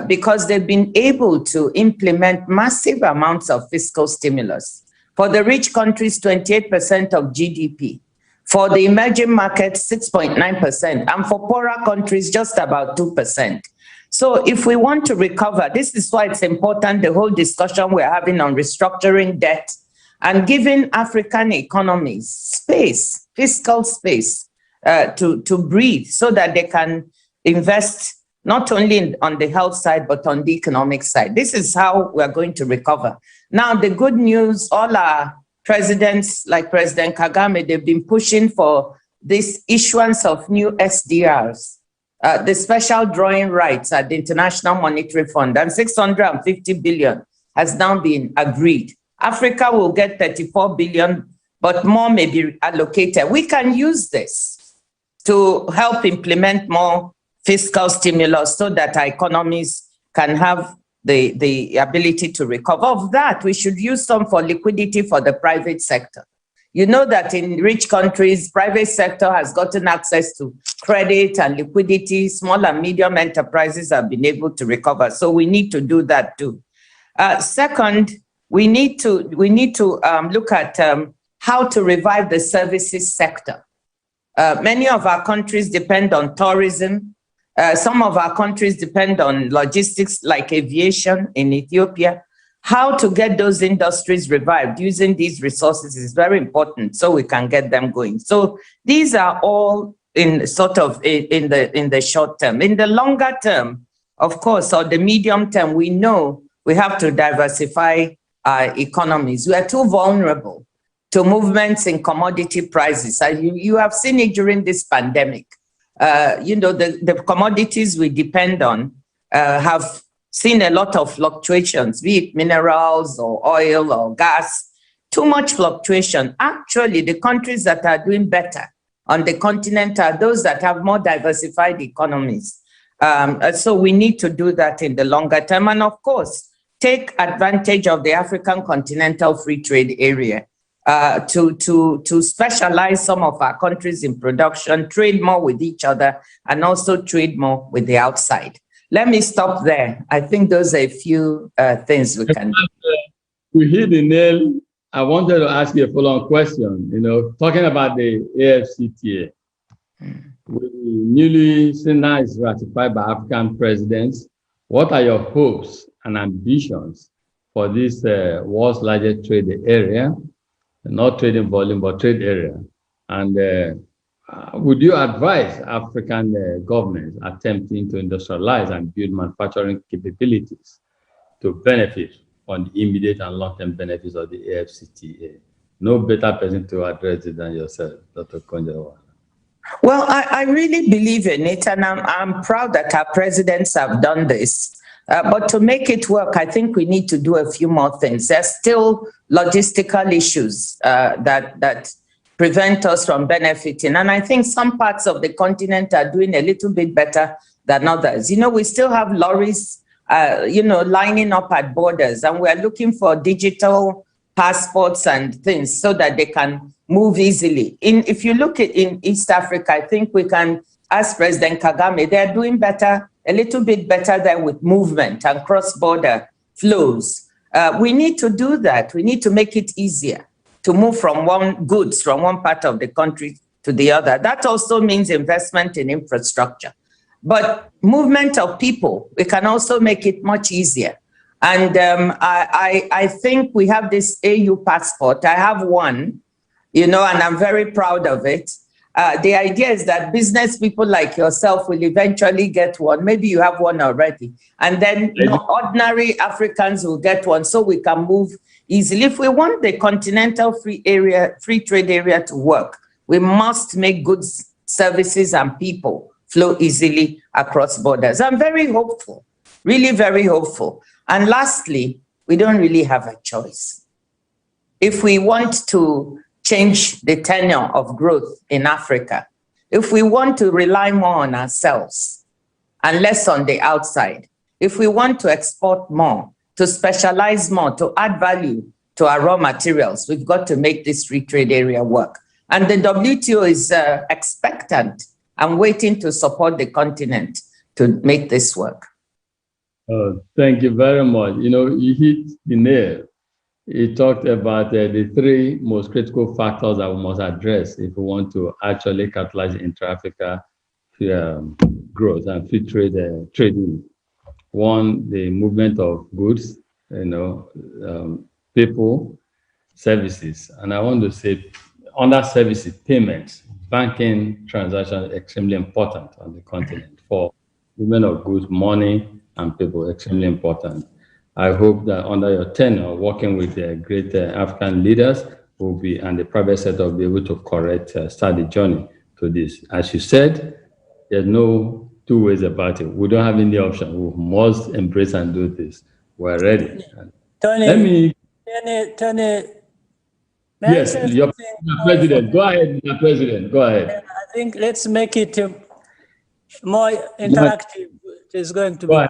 because they've been able to implement massive amounts of fiscal stimulus. For the rich countries, 28% of GDP. For the emerging markets, 6.9%. And for poorer countries, just about 2%. So if we want to recover, this is why it's important, the whole discussion we're having on restructuring debt and giving African economies space, fiscal space, to breathe so that they can invest not only on the health side, but on the economic side. This is how we're going to recover. Now, the good news, all our presidents, like President Kagame, they've been pushing for this issuance of new SDRs, the special drawing rights at the International Monetary Fund, and 650 billion has now been agreed. Africa will get 34 billion, but more may be allocated. We can use this to help implement more fiscal stimulus so that our economies can have the ability to recover. Of that, we should use some for liquidity for the private sector. You know that in rich countries, private sector has gotten access to credit and liquidity. Small and medium enterprises have been able to recover. So we need to do that too. Second, we need to look at how to revive the services sector. Many of our countries depend on tourism. Some of our countries depend on logistics like aviation in Ethiopia. How to get those industries revived using these resources is very important so we can get them going. So these are all in sort of in the short term. In the longer term, of course, or the medium term, we know we have to diversify our economies. We are too vulnerable to movements in commodity prices. You have seen it during this pandemic. The commodities we depend on have seen a lot of fluctuations, be it minerals or oil or gas, too much fluctuation. Actually, the countries that are doing better on the continent are those that have more diversified economies. So we need to do that in the longer term. And of course, take advantage of the African Continental Free Trade Area to specialize some of our countries in production, trade more with each other, and also trade more with the outside. Let me stop there. I think those are a few things we can do. We hit the nail. I wanted to ask you a follow-on question. Talking about the AFCTA, newly synchronized, ratified by African presidents. What are your hopes and ambitions for this world's largest trade area? Not trading volume, but trade area. And would you advise African governments attempting to industrialize and build manufacturing capabilities to benefit from the immediate and long-term benefits of the AFCTA? No better person to address it than yourself, Dr. Konjawa. Well, I really believe in it, and I'm proud that our presidents have done this. But to make it work, I think we need to do a few more things. There's still logistical issues that prevent us from benefiting. And I think some parts of the continent are doing a little bit better than others. You know, we still have lorries, lining up at borders, and we're looking for digital passports and things so that they can move easily. If you look at in East Africa, I think we can ask President Kagame, they're doing better, a little bit better there with movement and cross-border flows. We need to do that. We need to make it easier to move from goods from one part of the country to the other. That also means investment in infrastructure. But movement of people, we can also make it much easier. And I think we have this AU passport. I have one, and I'm very proud of it. The idea is that business people like yourself will eventually get one. Maybe you have one already. And then ordinary Africans will get one so we can move easily. If we want the continental free trade area to work, we must make goods, services, and people flow easily across borders. I'm very hopeful, really very hopeful. And lastly, we don't really have a choice. If we want to change the tenure of growth in Africa, if we want to rely more on ourselves and less on the outside, if we want to export more, to specialize more, to add value to our raw materials, we've got to make this free trade area work. And the WTO is expectant and waiting to support the continent to make this work. Thank you very much. You hit the nail. You talked about the three most critical factors that we must address if we want to actually capitalize intra-Africa growth and free trade trading. One, the movement of goods, people, services. And I want to say, under services, payments, banking transactions are extremely important on the continent for movement of goods, money, and people, extremely important. I hope that under your tenure, working with the great African leaders will be, and the private sector will be able to start the journey to this. As you said, there's no two ways about it. We don't have any option. We must embrace and do this. We're ready. Tony, yes, your president. Go ahead, Mr. President. Go ahead. I think let's make it more interactive. It's going to be.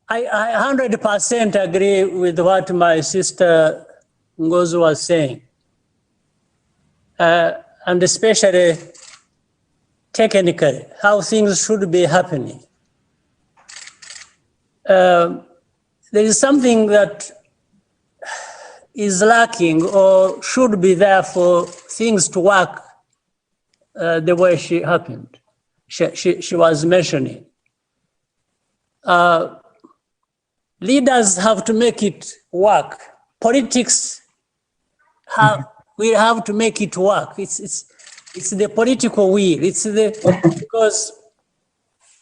I 100% agree with what my sister Ngozi was saying, and especially technically, how things should be happening. There is something that is lacking or should be there for things to work the way she was mentioning. Leaders have to make it work. Politics we have to make it work. It's the political will. Because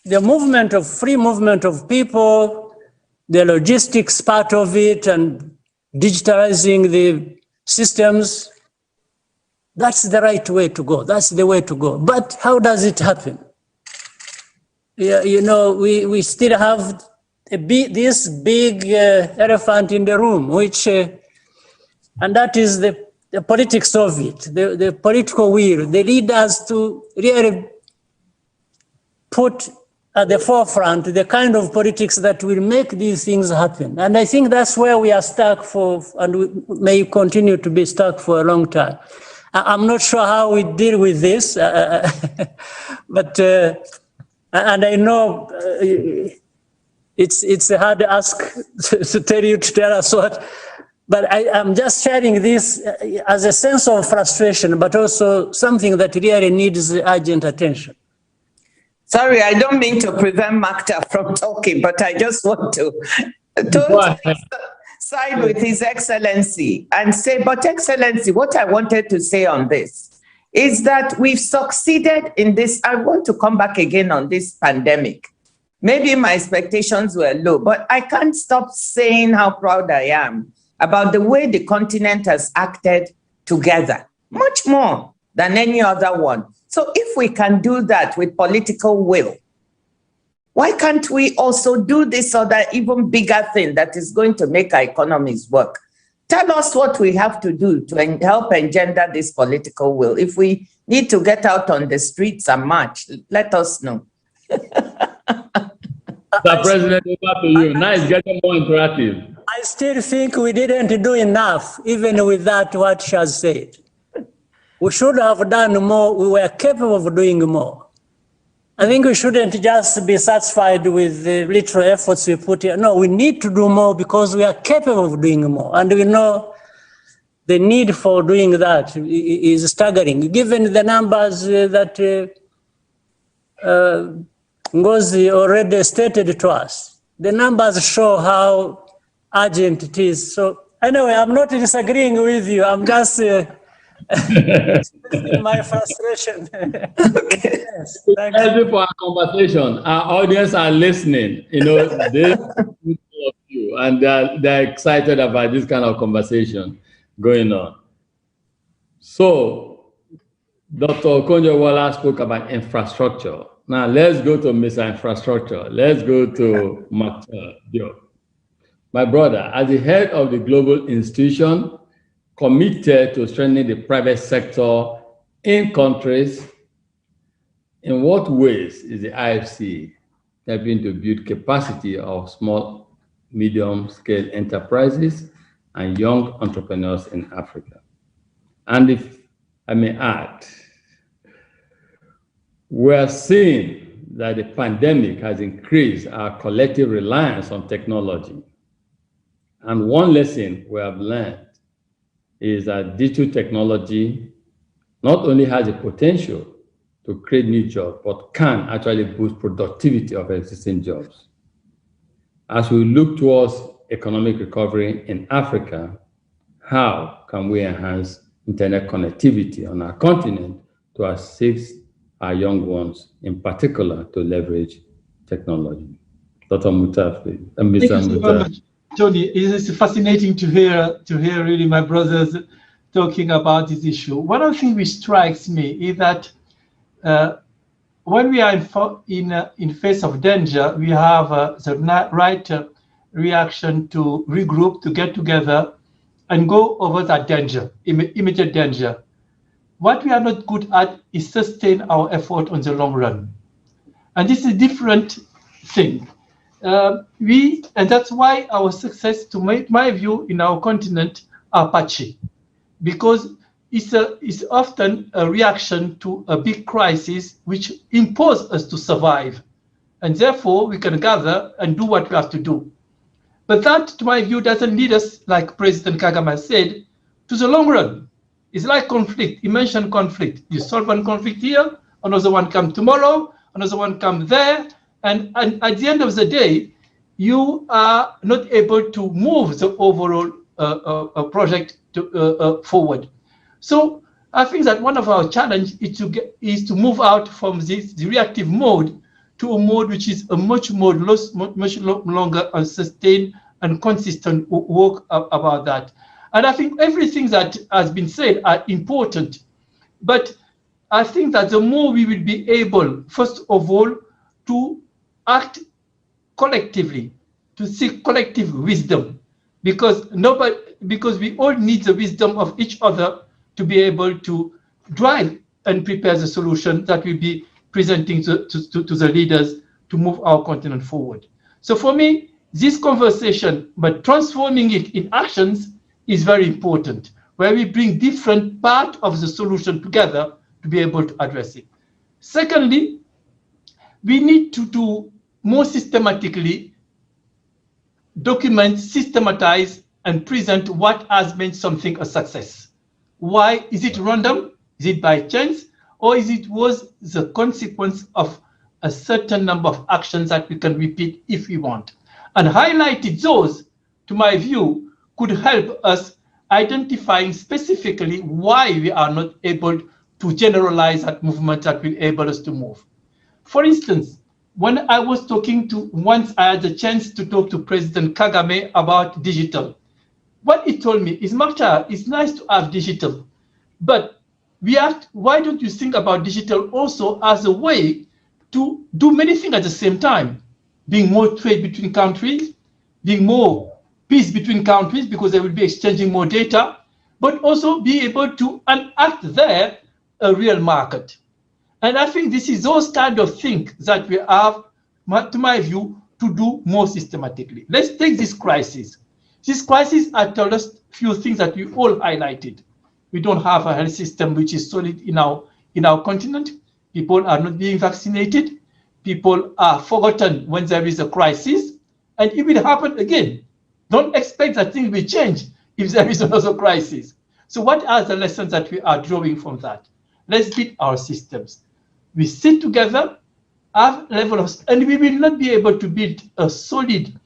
the free movement of people, the logistics part of it, and digitalizing the systems, that's the right way to go. That's the way to go. But how does it happen? Yeah, we still have this big elephant in the room, and that is the politics of it, the political will, the leaders to really put at the forefront the kind of politics that will make these things happen. And I think that's where we are stuck and we may continue to be stuck for a long time. I'm not sure how we deal with this, but and I know it's a hard ask to tell us what, but I'm just sharing this as a sense of frustration, but also something that really needs urgent attention. Sorry, I don't mean to prevent Makta from talking, but I just want to side with His Excellency and say, but Excellency, what I wanted to say on this is that we've succeeded in this. I want to come back again on this pandemic. Maybe my expectations were low, but I can't stop saying how proud I am about the way the continent has acted together, much more than any other one. So if we can do that with political will, Why can't we also do this other even bigger thing that is going to make our economies work? Tell us what we have to do to help engender this political will. If we need to get out on the streets and march, let us know. Mr. President, over to you. Now it's getting more interactive. I still think we didn't do enough, even with that, what she has said. We should have done more. We were capable of doing more. I think we shouldn't just be satisfied with the little efforts we put here. No, we need to do more because we are capable of doing more. And we know the need for doing that is staggering. Given the numbers that Ngozi already stated to us, the numbers show how urgent it is. So anyway, I'm not disagreeing with you. I'm just my frustration. Yes, thank you for our conversation. Our audience are listening. You know, they all of you, and they're excited about this kind of conversation going on. So, Dr. Okonjo-Iweala spoke about infrastructure. Now, let's go to Mr. Infrastructure. Let's go to Marcel Diop. My brother, as the head of the global institution committed to strengthening the private sector in countries, in what ways is the IFC helping to build capacity of small, medium-scale enterprises and young entrepreneurs in Africa? And if I may add, we are seeing that the pandemic has increased our collective reliance on technology. And one lesson we have learned is that digital technology not only has the potential to create new jobs, but can actually boost productivity of existing jobs. As we look towards economic recovery in Africa, how can we enhance internet connectivity on our continent to assist our young ones, in particular, to leverage technology? Dr. Mutafi, Mr. Mutafi. Tony, it is fascinating to hear really my brothers talking about this issue. One of the things which strikes me is that when we are in face of danger, we have the right reaction to regroup, to get together and go over that danger, immediate danger. What we are not good at is sustain our effort on the long run. And this is a different thing. And that's why our success, to my view, in our continent are patchy, because it's often a reaction to a big crisis which imposes us to survive. And therefore, we can gather and do what we have to do. But that, to my view, doesn't lead us, like President Kagame said, to the long run. It's like conflict. You mentioned conflict. You solve one conflict here, another one comes tomorrow, another one comes there. And at the end of the day, you are not able to move the overall project forward. So I think that one of our challenges is to move out from this reactive mode to a mode which is a much longer and sustained and consistent work about that. And I think everything that has been said are important. But I think that the more we will be able, first of all, to act collectively, to seek collective wisdom, because we all need the wisdom of each other to be able to drive and prepare the solution that will be presenting to the leaders to move our continent forward. So for me, this conversation, but transforming it in actions, is very important, where we bring different parts of the solution together to be able to address it. Secondly, we need to do more systematically document, systematize, and present what has made something a success. Why? Is it random? Is it by chance? Or was the consequence of a certain number of actions that we can repeat if we want? And highlighting those, to my view, could help us identifying specifically why we are not able to generalize that movement that will enable us to move. For instance, when I was once I had the chance to talk to President Kagame about digital, what he told me is, Marcha, it's nice to have digital, but why don't you think about digital also as a way to do many things at the same time, being more trade between countries, being more peace between countries because they will be exchanging more data, but also be able to enact there a real market. And I think this is those kind of things that we have, to my view, to do more systematically. Let's take this crisis. This crisis has told us a few things that we all highlighted. We don't have a health system which is solid in our continent. People are not being vaccinated. People are forgotten when there is a crisis. And it will happen again. Don't expect that things will change if there is another crisis. So what are the lessons that we are drawing from that? Let's build our systems. We sit together, have level of, and we will not be able to build a solid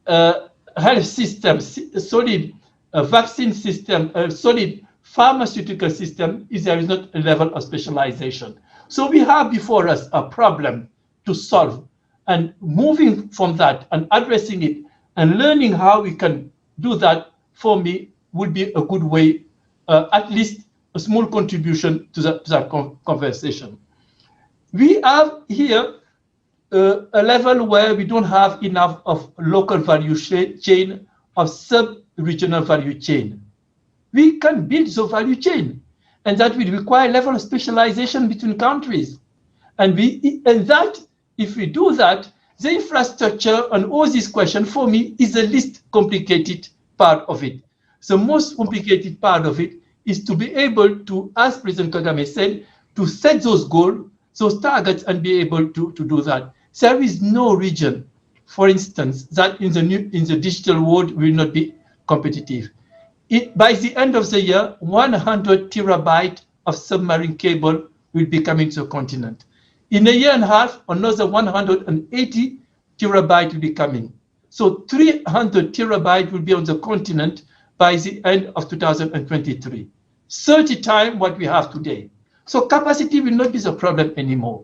health system, a solid vaccine system, a solid pharmaceutical system if there is not a level of specialization. So we have before us a problem to solve, and moving from that and addressing it and learning how we can do that, for me, would be a good way, at least a small contribution to that conversation. We have here a level where we don't have enough of local value chain, of sub-regional value chain. We can build the value chain, and that will require a level of specialization between countries. And that, if we do that, the infrastructure and all these questions, for me, is the least complicated part of it. The most complicated part of it is to be able to, as President Kagame said, to set those goals, those targets, and be able to do that. There is no region, for instance, that in the digital world will not be competitive. By the end of the year, 100 terabytes of submarine cable will be coming to the continent. In a year and a half, another 180 terabytes will be coming. So 300 terabytes will be on the continent by the end of 2023. 30 times what we have today. So capacity will not be the problem anymore.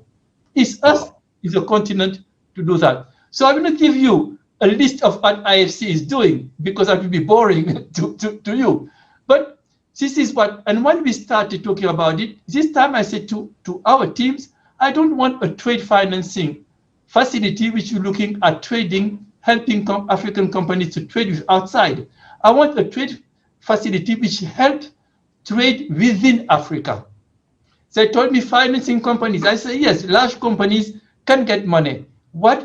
It's us, it's the continent, to do that. So I will not give you a list of what IFC is doing because that will be boring to you. But this is what, and when we started talking about it, this time I said to our teams, I don't want a trade financing facility which is looking at trading, helping African companies to trade with outside. I want a trade facility which helps trade within Africa. They told me financing companies. I say yes, large companies can get money. What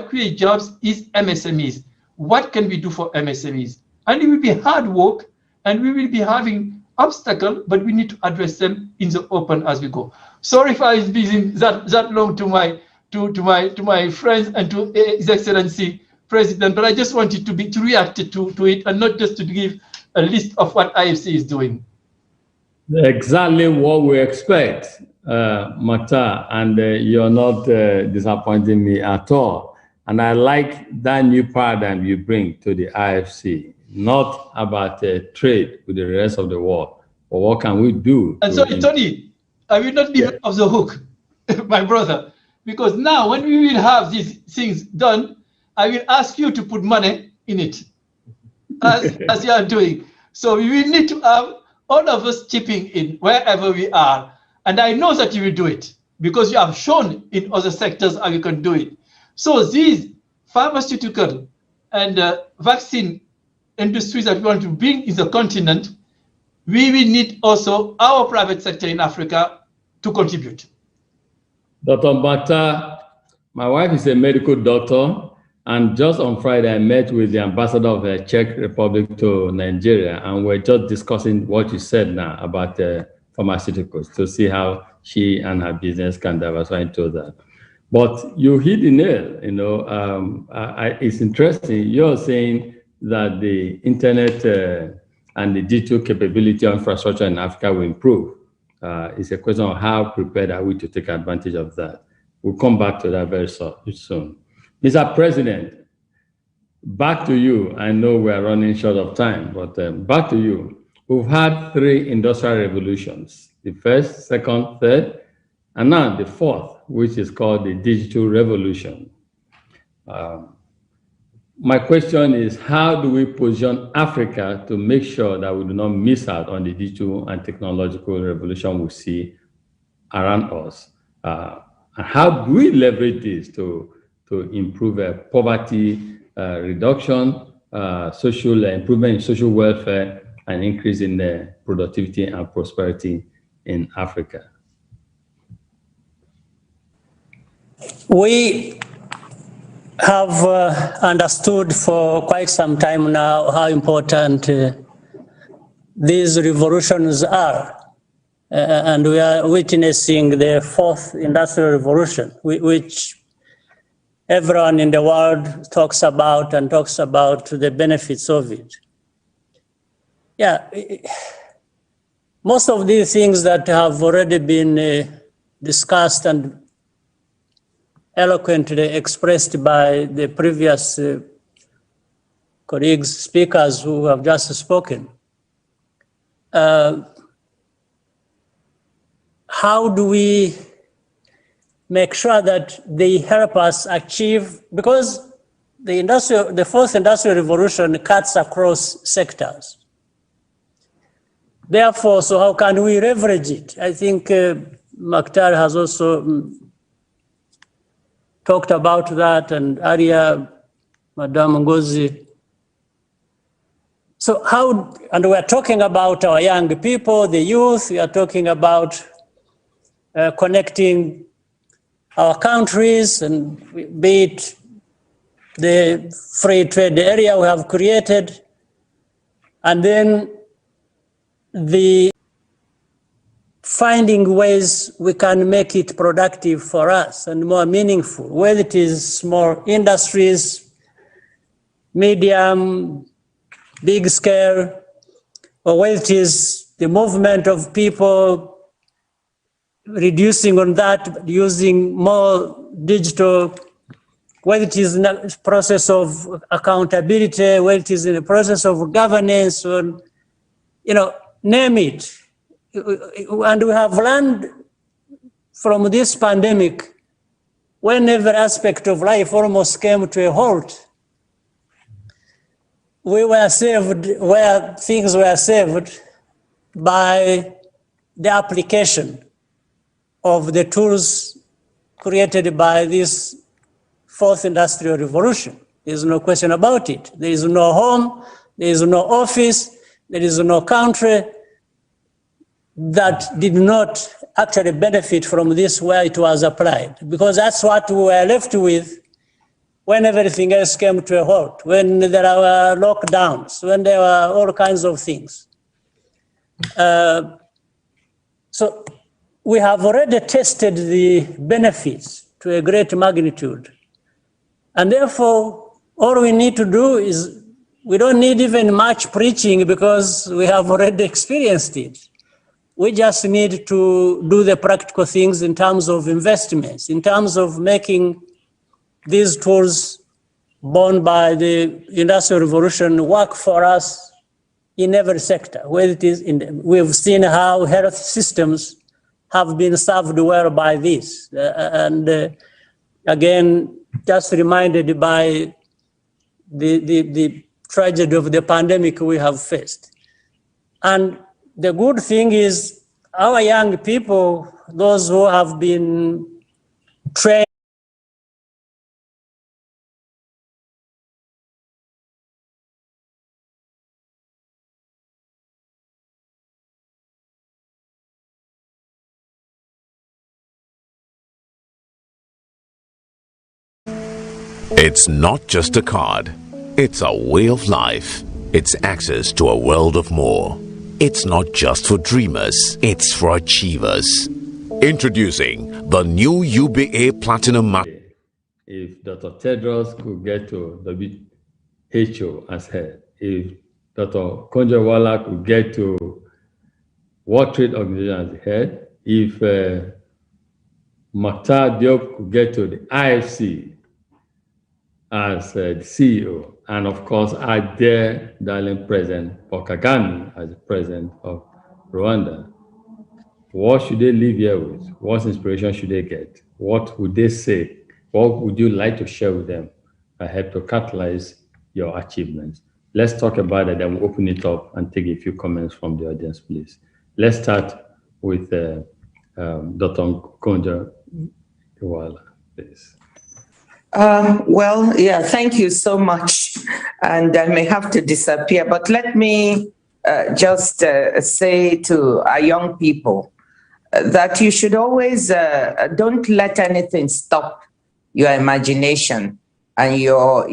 create jobs is MSMEs. What can we do for MSMEs? And it will be hard work, and we will be having obstacles, but we need to address them in the open as we go. Sorry if I was busy that long to my friends and to His Excellency President, but I just wanted to react to it and not just to give a list of what IFC is doing. Exactly what we expect, Mata, and you're not disappointing me at all. And I like that new paradigm you bring to the IFC, not about trade with the rest of the world, but what can we do? And sorry, Tony, I will not leave off the hook, my brother, because now when we will have these things done, I will ask you to put money in it, as you are doing. So we will need to have all of us chipping in wherever we are. And I know that you will do it because you have shown in other sectors how you can do it. So these pharmaceutical and vaccine industries that we want to bring in the continent, we will need also our private sector in Africa to contribute. Dr. Bata, my wife is a medical doctor, and just on Friday, I met with the ambassador of the Czech Republic to Nigeria, and we're just discussing what you said now about pharmaceuticals to see how she and her business can diversify into that. But you hit the nail, you know, it's interesting. You're saying that the internet and the digital capability of infrastructure in Africa will improve. It's a question of how prepared are we to take advantage of that. We'll come back to that very soon. Mr. President, back to you. I know we're running short of time, but back to you. We've had 3 industrial revolutions, the first, second, third, and now the fourth, which is called the digital revolution. My question is, how do we position Africa to make sure that we do not miss out on the digital and technological revolution we see around us? And how do we leverage this to improve poverty reduction, social improvement in social welfare, and increase in productivity and prosperity in Africa? We have understood for quite some time now how important these revolutions are. And we are witnessing the fourth industrial revolution, which everyone in the world talks about and talks about the benefits of it. Yeah, most of these things that have already been discussed and eloquently expressed by the previous colleagues, speakers who have just spoken. How do we make sure that they help us achieve, because the fourth industrial revolution cuts across sectors. Therefore, so how can we leverage it? I think Maktar has also talked about that, and earlier, Madam Ngozi. So how, and we're talking about our young people, the youth, we are talking about connecting our countries, and be it the free trade area we have created, and then the finding ways we can make it productive for us and more meaningful, whether it is small industries, medium, big scale, or whether it is the movement of people, reducing on that, using more digital, whether it is in a process of accountability, whether it is in a process of governance, or, name it. And we have learned from this pandemic, when every aspect of life almost came to a halt, we were saved, where things were saved by the application of the tools created by this fourth industrial revolution. There's no question about it. There is no home, there is no office, there is no country that did not actually benefit from this where it was applied, because that's what we were left with when everything else came to a halt, when there were lockdowns, when there were all kinds of things. So we have already tested the benefits to a great magnitude. And therefore, all we need to do is, we don't need even much preaching because we have already experienced it. We just need to do the practical things in terms of investments, in terms of making these tools born by the Industrial Revolution work for us in every sector. Whether it is we've seen how health systems have been served well by this. Again, just reminded by the tragedy of the pandemic we have faced. And the good thing is our young people, those who have been trained, It's not just a card. It's a way of life. It's access to a world of more. It's not just for dreamers. It's for achievers. Introducing the new UBA Platinum If Dr. Tedros could get to WHO as head, if Dr. Konjawala could get to World Trade Organization as head, if Maktar Diop could get to the IFC as the CEO, and of course, our dear darling President Paul Kagame as the President of Rwanda, what should they leave here with? What inspiration should they get? What would they say? What would you like to share with them that help to catalyze your achievements? Let's talk about it, then we'll open it up and take a few comments from the audience, please. Let's start with Dr. Konja Well, please. Well, yeah, thank you so much. And I may have to disappear, but let me just say to our young people that you should always don't let anything stop your imagination and your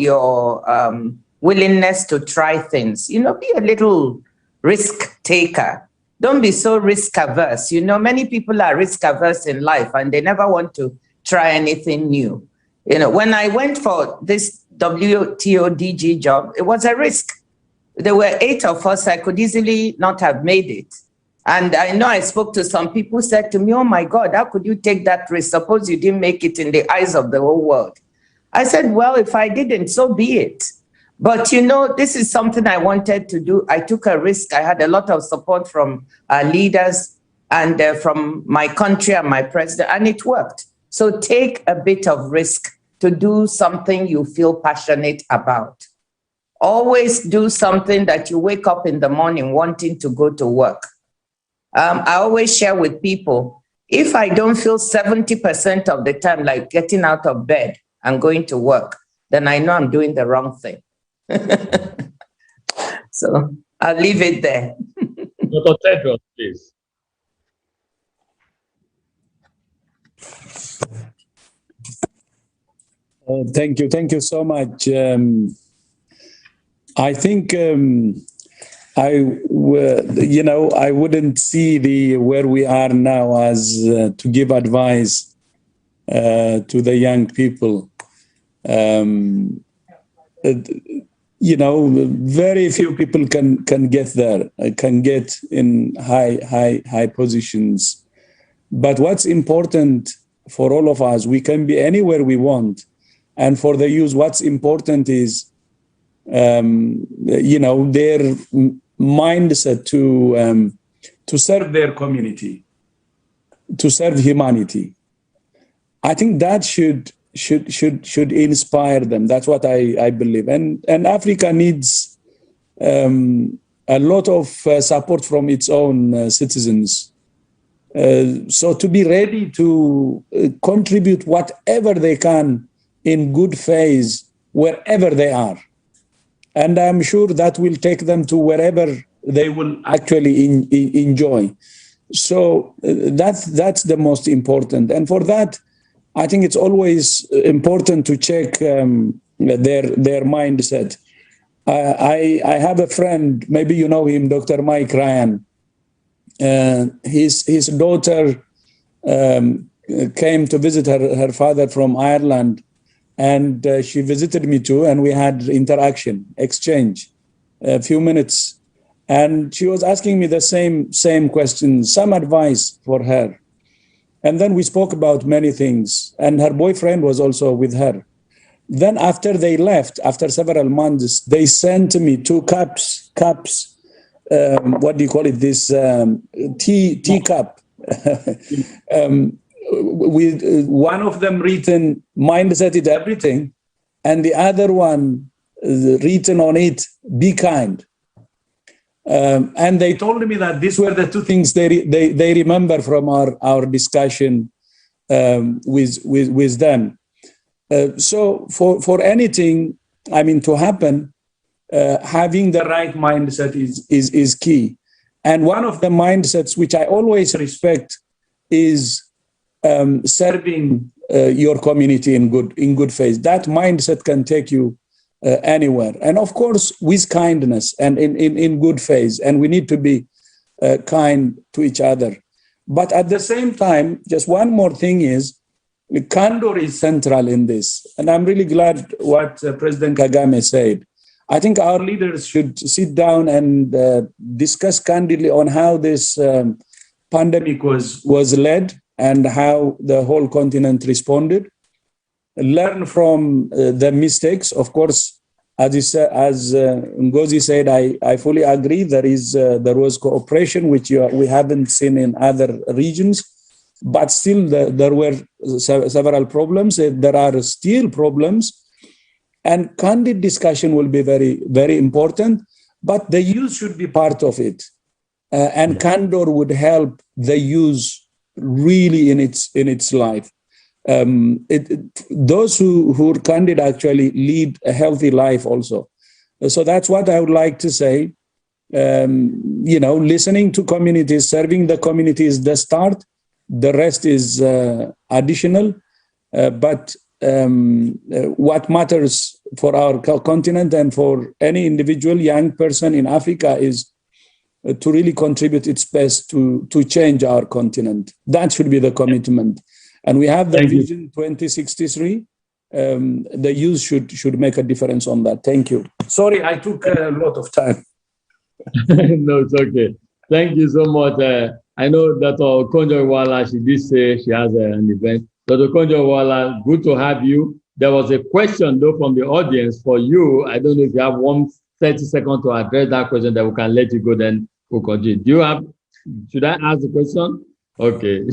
willingness to try things. You know, be a little risk taker. Don't be so risk averse. You know, many people are risk averse in life and they never want to try anything new. You know, when I went for this WTO DG job, it was a risk. There were 8 of us. I could easily not have made it. And I know I spoke to some people who said to me, oh my God, how could you take that risk? Suppose you didn't make it in the eyes of the whole world. I said, well, if I didn't, so be it. But you know, this is something I wanted to do. I took a risk. I had a lot of support from our leaders and from my country and my president, and it worked. So take a bit of risk to do something you feel passionate about. Always do something that you wake up in the morning wanting to go to work. I always share with people, if I don't feel 70% of the time like getting out of bed and going to work, then I know I'm doing the wrong thing. So I'll leave it there. Dr. Tedros, please. Thank you so much. I think I wouldn't see where we are now as to give advice to the young people. Very few people can get there, can get in high positions. But what's important for all of us, we can be anywhere we want. And for the youth, what's important is, their mindset to serve their community, to serve humanity. I think that should inspire them. That's what I believe. And Africa needs a lot of support from its own citizens. So to be ready to contribute whatever they can in good faith, wherever they are. And I'm sure that will take them to wherever they will actually enjoy. So that's the most important. And for that, I think it's always important to check their mindset. I have a friend, maybe you know him, Dr. Mike Ryan. His daughter came to visit her father from Ireland, and she visited me too, and we had exchange, a few minutes. And she was asking me the same question, some advice for her. And then we spoke about many things, and her boyfriend was also with her. Then after they left, after several months, they sent me 2 cups, what do you call it, this tea cup. With one of them written, mindset is everything, and the other one written on it, be kind. And they told me that these were the 2 things they remember from our discussion with them. So for anything, to happen, having the right mindset is key. And one of the mindsets which I always respect is serving your community in good faith. That mindset can take you anywhere. And of course, with kindness and in good faith. And we need to be kind to each other. But at the same time, just one more thing is, candor is central in this. And I'm really glad what President Kagame said. I think our leaders should sit down and discuss candidly on how this pandemic was led and how the whole continent responded. Learn from the mistakes. Of course, as Ngozi said, I fully agree. There was cooperation which we haven't seen in other regions, but still there were several problems. There are still problems, and candid discussion will be very, very important. But the youth should be part of it, and candor would help the youth really in its life. those who are candid actually lead a healthy life also. So that's what I would like to say. Listening to communities, serving the community is the start. The rest is additional. But what matters for our continent and for any individual young person in Africa is to really contribute its best to change our continent. That should be the commitment. And we have the Vision 2063. The youth should make a difference on that. Thank you. Sorry, I took a lot of time. No, it's okay. Thank you so much. I know that Konjo Wala, she did say she has an event. Dr. Konjo Wala, good to have you. There was a question, though, from the audience for you. I don't know if you have 30 seconds to address that question, that we can let you go, then we'll continue. Should I ask the question? Okay.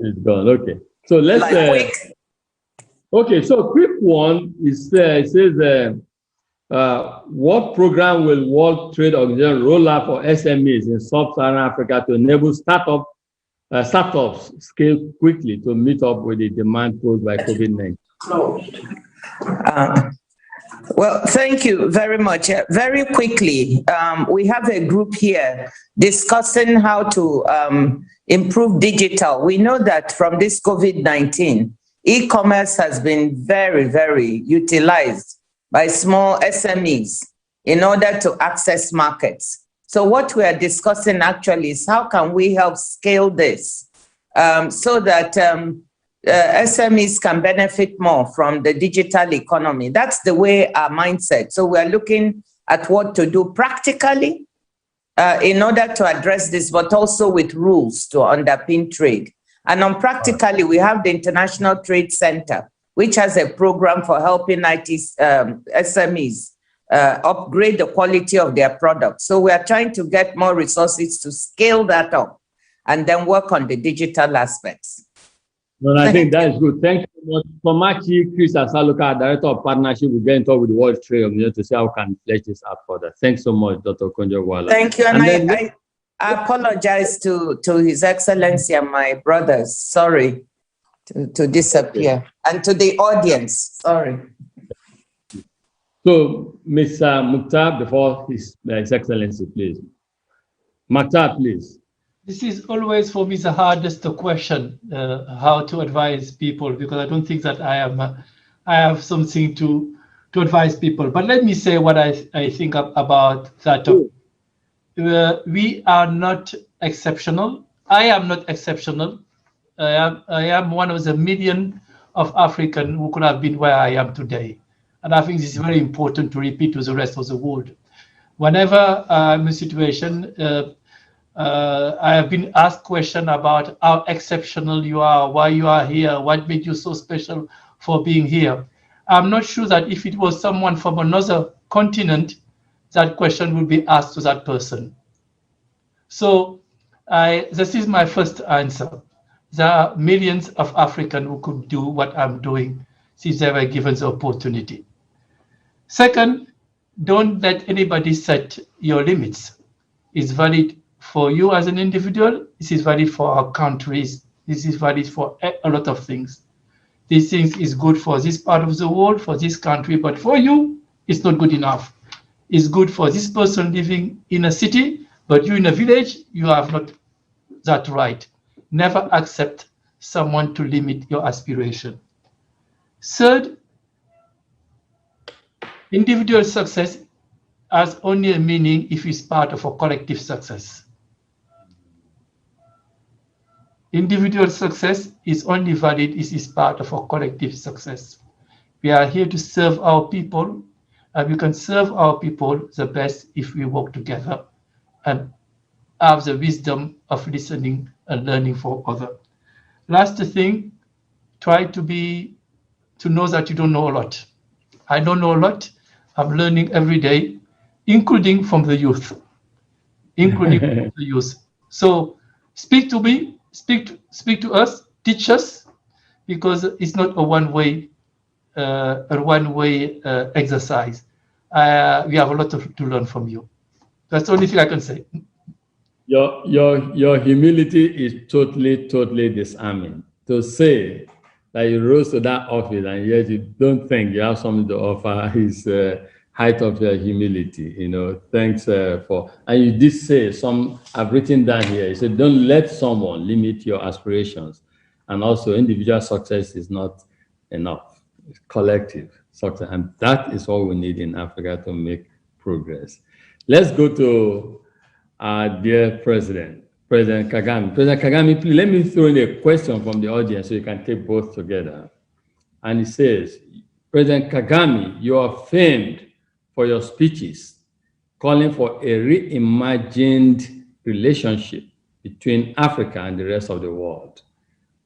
It's gone. Okay. So let's... okay, so quick one is, it says... what program will World Trade Organization roll out for SMEs in sub-Saharan Africa to enable startups scale quickly to meet up with the demand posed by COVID-19? Well, thank you very much. Very quickly, we have a group here discussing how to improve digital. We know that from this COVID-19, e-commerce has been very, very utilized by small SMEs in order to access markets. So what we are discussing actually is how can we help scale this so that SMEs can benefit more from the digital economy. That's the way our mindset. So we're looking at what to do practically in order to address this, but also with rules to underpin trade. And on practically, we have the International Trade Center, which has a program for helping SMEs upgrade the quality of their products. So we are trying to get more resources to scale that up and then work on the digital aspects. No, I think that is good. Thank you so much. Komachi Chris Asaluka, Director of Partnership, will get in touch with the World Trade Organization to see how we can flesh this out further. Thanks so much, Dr. Konjo Wala. Thank you. And I apologize to His Excellency and my brothers. Sorry to disappear. Okay. And to the audience. Sorry. So, Mr. Mukhtar, before His Excellency, please. Mukhtar, please. This is always for me the hardest question, how to advise people, because I don't think that I have something to advise people. But let me say what I think about that. We are not exceptional. I am not exceptional. I am one of the million of Africans who could have been where I am today. And I think this is very important to repeat to the rest of the world. Whenever I'm in a situation, I have been asked questions about how exceptional you are, why you are here, what made you so special for being here. I'm not sure that if it was someone from another continent, that question would be asked to that person. So this is my first answer. There are millions of Africans who could do what I'm doing since they were given the opportunity. Second, don't let anybody set your limits. It's valid for you as an individual. This is valid for our countries. This is valid for a lot of things. These things is good for this part of the world, for this country, but for you, it's not good enough. It's good for this person living in a city, but you in a village, you have not that right. Never accept someone to limit your aspiration. Third, individual success has only a meaning if it's part of a collective success. Individual success is only valid if it's part of a collective success. We are here to serve our people, and we can serve our people the best if we work together and have the wisdom of listening and learning for others. Last thing, try to know that you don't know a lot. I don't know a lot. I'm learning every day, including from the youth. So speak to me, speak to us, teach us, because it's not a one-way exercise. We have a lot to learn from you. That's the only thing I can say. Your humility is totally disarming. to say that you rose to that office and yet you don't think you have something to offer is height of your humility. Thanks for, and you did say I've written down here, you said, don't let someone limit your aspirations. And also individual success is not enough, it's collective success. And that is all we need in Africa to make progress. Let's go to our dear President Kagame. President Kagame, please let me throw in a question from the audience so you can take both together. And it says, President Kagame, you are famed for your speeches calling for a reimagined relationship between Africa and the rest of the world.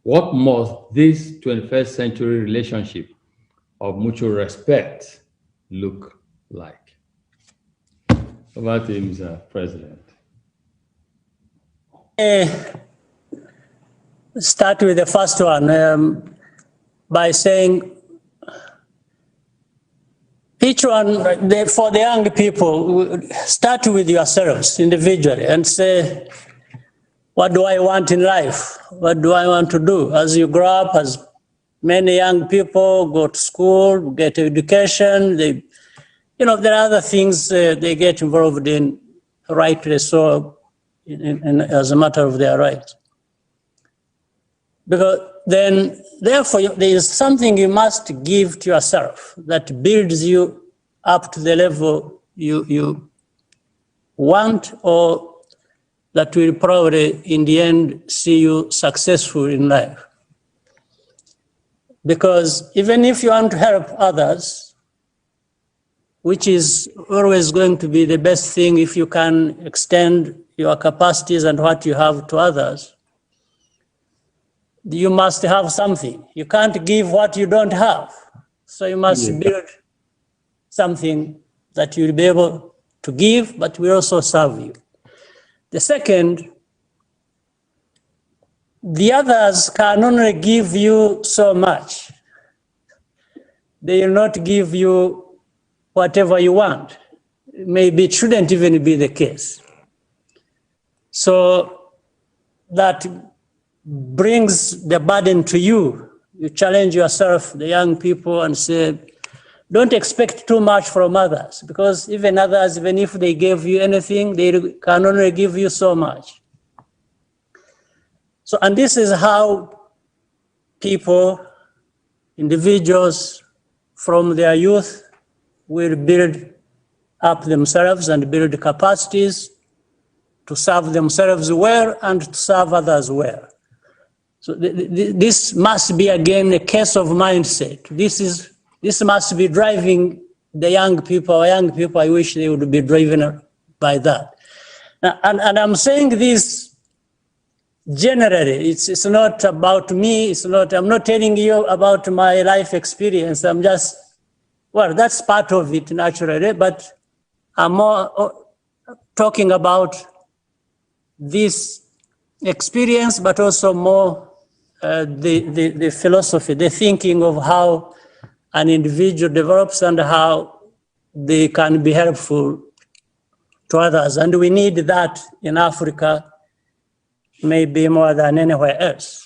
What must this 21st century relationship of mutual respect look like? Over to you, Mr. President. Start with the first one by saying each one, for the young people, start with yourselves individually and say, what do I want in life? What do I want to do? As you grow up, as many young people go to school, get education, there are other things they get involved in, rightly so, as a matter of their rights. Because therefore, there is something you must give to yourself that builds you up to the level you want, or that will probably in the end see you successful in life. Because even if you want to help others, which is always going to be the best thing if you can extend your capacities and what you have to others, you must have something. You can't give what you don't have. So you must build something that you'll be able to give, but will also serve you. The second, the others can only give you so much. They will not give you whatever you want. Maybe it shouldn't even be the case. So that brings the burden to you. You challenge yourself, the young people, and say, don't expect too much from others, because even others, even if they gave you anything, they can only give you so much. So, and this is how people, individuals from their youth will build up themselves and build capacities to serve themselves well and to serve others well. So this must be, again, a case of mindset. This must be driving the young people. I wish they would be driven by that. And I'm saying this generally. It's not about me. I'm not telling you about my life experience. That's part of it naturally, but I'm more talking about this experience, but also more the philosophy, the thinking of how an individual develops and how they can be helpful to others. And we need that in Africa, maybe more than anywhere else.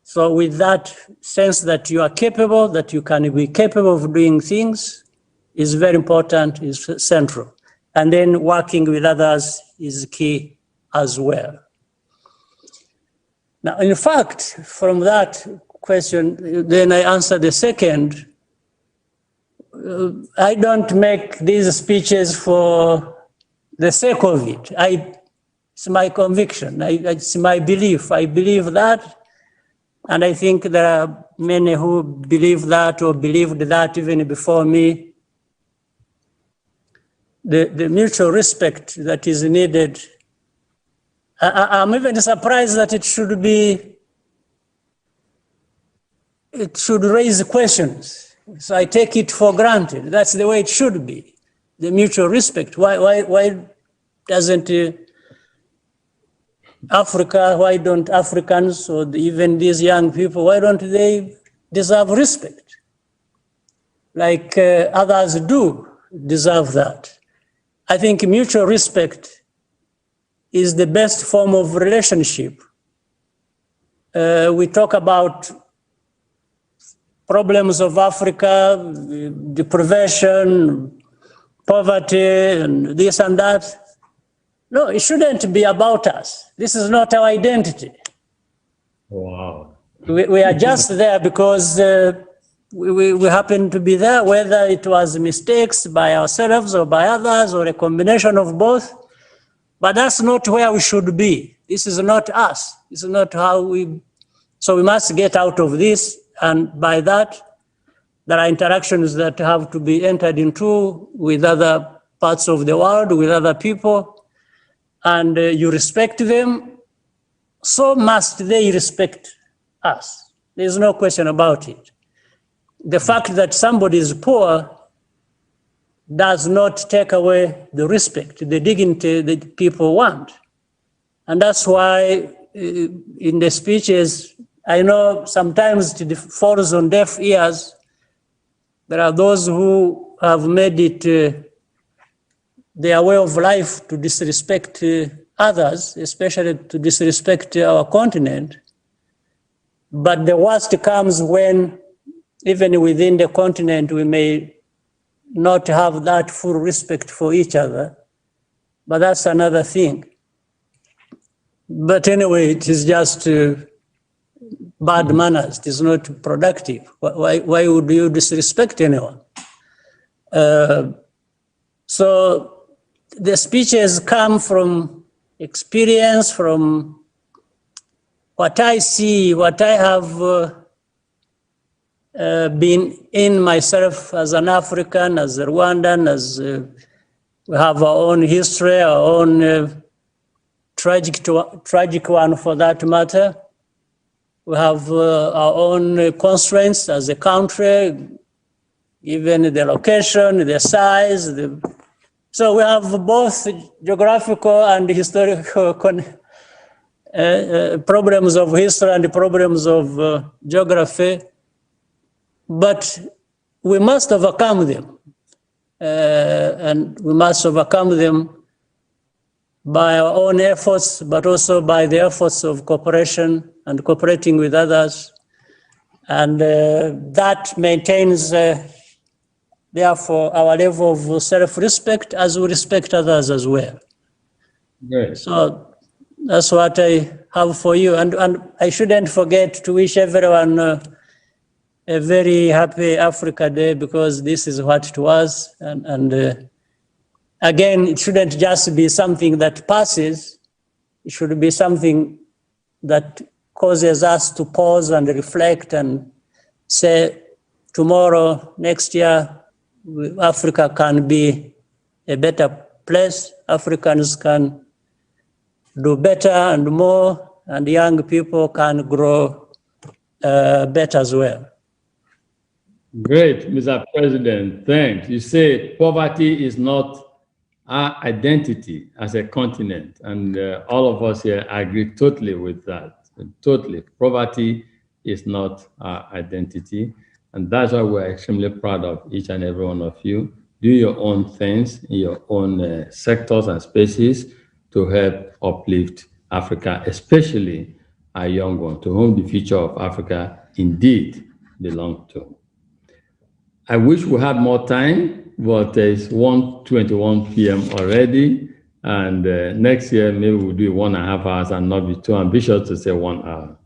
So with that sense that you are capable, that you can be capable of doing things, is very important, is central. And then working with others is key as well. Now, in fact, from that question, then I answer the second. I don't make these speeches for the sake of it. It's my conviction. It's my belief. I believe that. And I think there are many who believe that or believed that even before me. The mutual respect that is needed. I'm even surprised that it should raise questions. So I take it for granted. That's the way it should be. The mutual respect. Why doesn't Africa, why don't Africans or even these young people, why don't they deserve respect? Like others do deserve that. I think mutual respect is the best form of relationship we talk about problems of Africa, deprivation, poverty, and this and that. No, it shouldn't be about us. This is not our identity. Wow. We are just there because we happen to be there, whether it was mistakes by ourselves or by others or a combination of both. But that's not where we should be. This is not us. This is not how we. So we must get out of this. And by that, there are interactions that have to be entered into with other parts of the world, with other people. And you respect them, so must they respect us. There's no question about it. The fact that somebody is poor does not take away the respect, the dignity that people want. And that's why in the speeches, I know sometimes it falls on deaf ears. There are those who have made it their way of life to disrespect others, especially to disrespect our continent. But the worst comes when, even within the continent, we may not have that full respect for each other. But that's another thing. But anyway, it is just bad manners. It is not productive. Why would you disrespect anyone? So the speeches come from experience, from what I see, what I have been in myself as an African, as a Rwandan, as we have our own history, our own tragic one for that matter. We have our own constraints as a country, given the location, the size, so we have both geographical and historical problems of history and problems of geography, but we must overcome them. And we must overcome them by our own efforts, but also by the efforts of cooperation and cooperating with others. And that maintains therefore our level of self-respect as we respect others as well. Great. So that's what I have for you. And I shouldn't forget to wish everyone a very happy Africa Day, because this is what it was. And again, it shouldn't just be something that passes. It should be something that causes us to pause and reflect and say, tomorrow, next year, Africa can be a better place. Africans can do better and more, and young people can grow better as well. Great, Mr. President, thanks. You say poverty is not our identity as a continent, and all of us here agree totally with that. Totally. Poverty is not our identity. And that's why we're extremely proud of each and every one of you. Do your own things in your own sectors and spaces to help uplift Africa, especially our young ones, to whom the future of Africa indeed belongs to. I wish we had more time, but it's 1:21 p.m. already. And next year, maybe we'll do 1.5 hours and not be too ambitious to say 1 hour.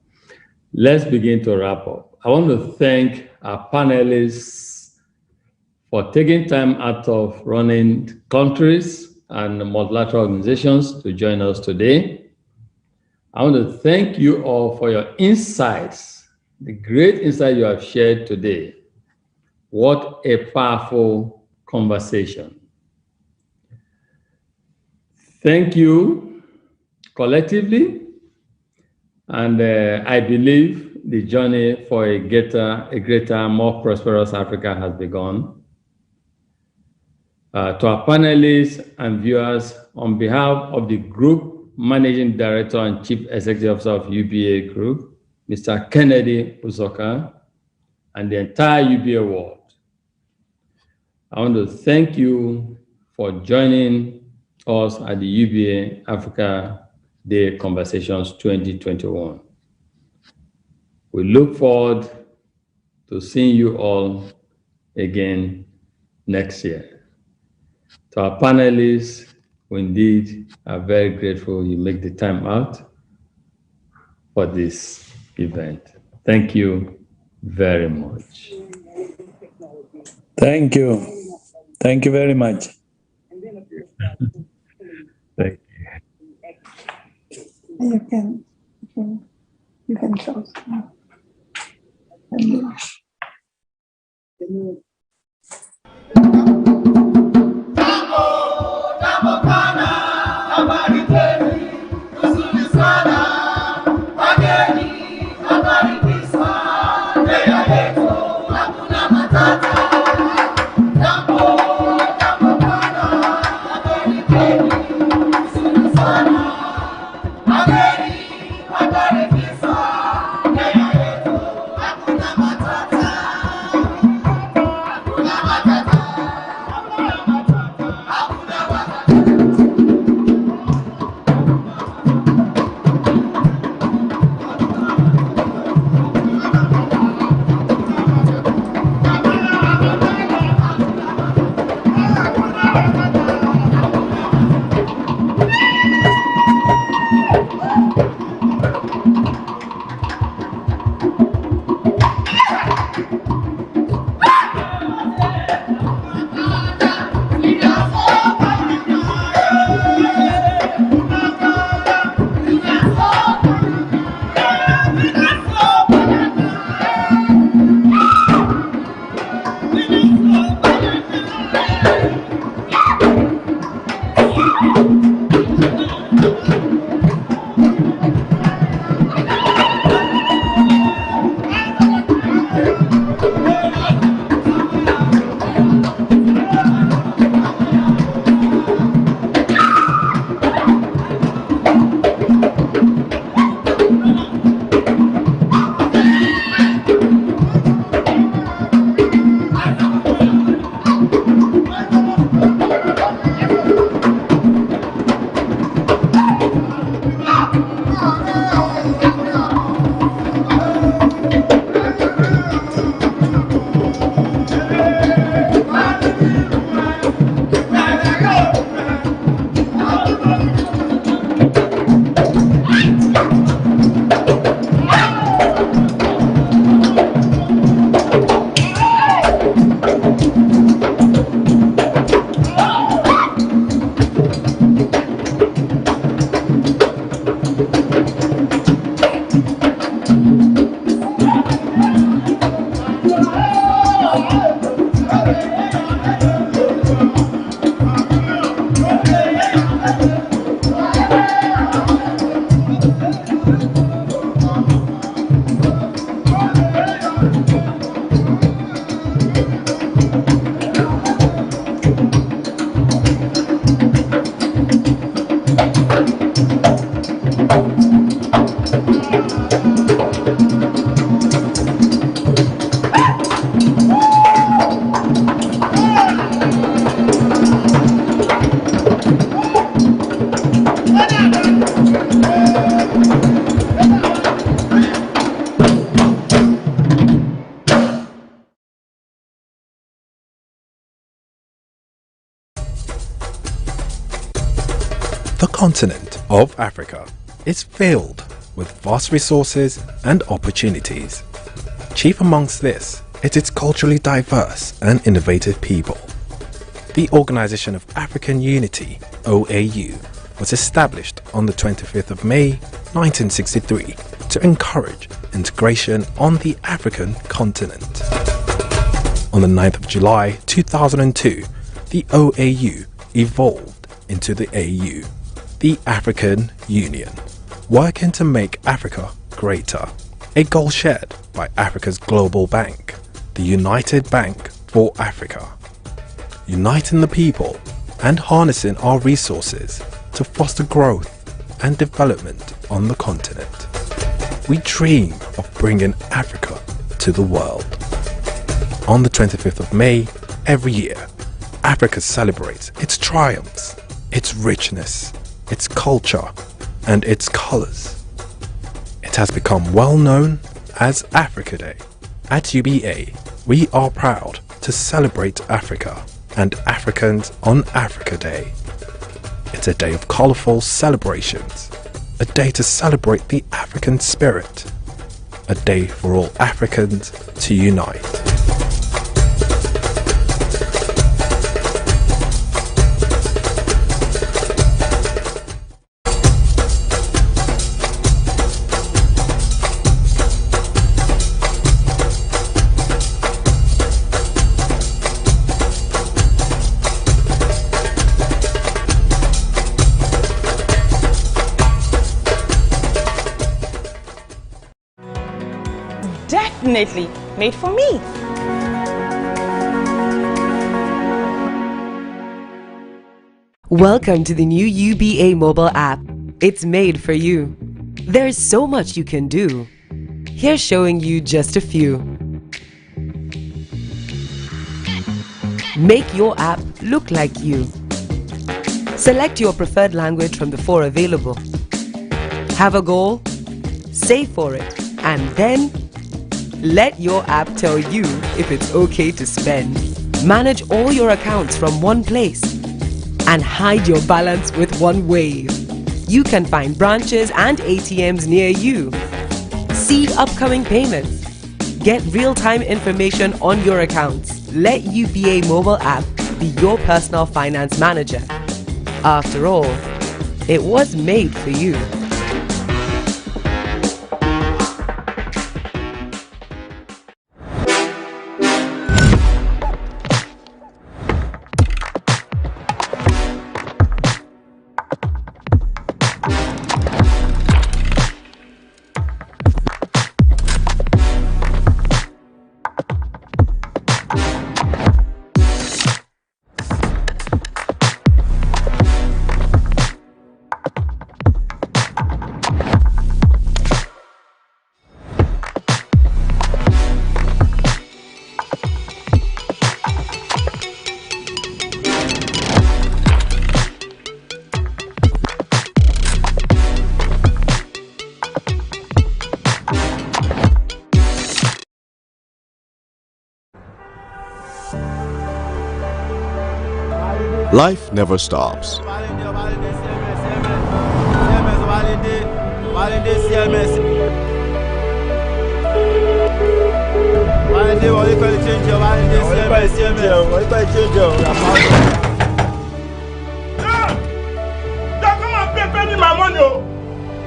Let's begin to wrap up. I want to thank our panelists for taking time out of running countries and multilateral organizations to join us today. I want to thank you all for your insights, the great insight you have shared today. What a powerful conversation. Thank you collectively, and I believe the journey for a greater, more prosperous Africa has begun. To our panelists and viewers, on behalf of the Group Managing Director and Chief Executive Officer of UBA Group, Mr. Kennedy Uzoka, and the entire UBA world, I want to thank you for joining us at the UBA Africa Day Conversations 2021. We look forward to seeing you all again next year. To our panelists, we indeed are very grateful you make the time out for this event. Thank you very much. Thank you. Thank you very much. Thank you. You can close. The continent of Africa is filled with vast resources and opportunities. Chief amongst this is its culturally diverse and innovative people. The Organization of African Unity, OAU, was established on the 25th of May 1963 to encourage integration on the African continent. On the 9th of July 2002, the OAU evolved into the AU, the African Union, working to make Africa greater, a goal shared by Africa's global bank, the United Bank for Africa. Uniting the people and harnessing our resources to foster growth and development on the continent. We dream of bringing Africa to the world. On the 25th of May every year, Africa celebrates its triumphs, its richness, its culture, and its colors. It has become well known as Africa Day. At UBA, we are proud to celebrate Africa and Africans on Africa Day. It's a day of colourful celebrations, a day to celebrate the African spirit, a day for all Africans to unite. Definitely made for me. Welcome to the new UBA mobile app. It's made for you. There's so much you can do. Here's showing you just a few. Make your app look like you. Select your preferred language from the 4 available. Have a goal, save for it, and then let your app tell you if it's okay to spend. Manage all your accounts from one place and hide your balance with one wave. You can find branches and ATMs near you. See upcoming payments. Get real-time information on your accounts. Let UBA mobile app be your personal finance manager. After all, it was made for you. Life never stops.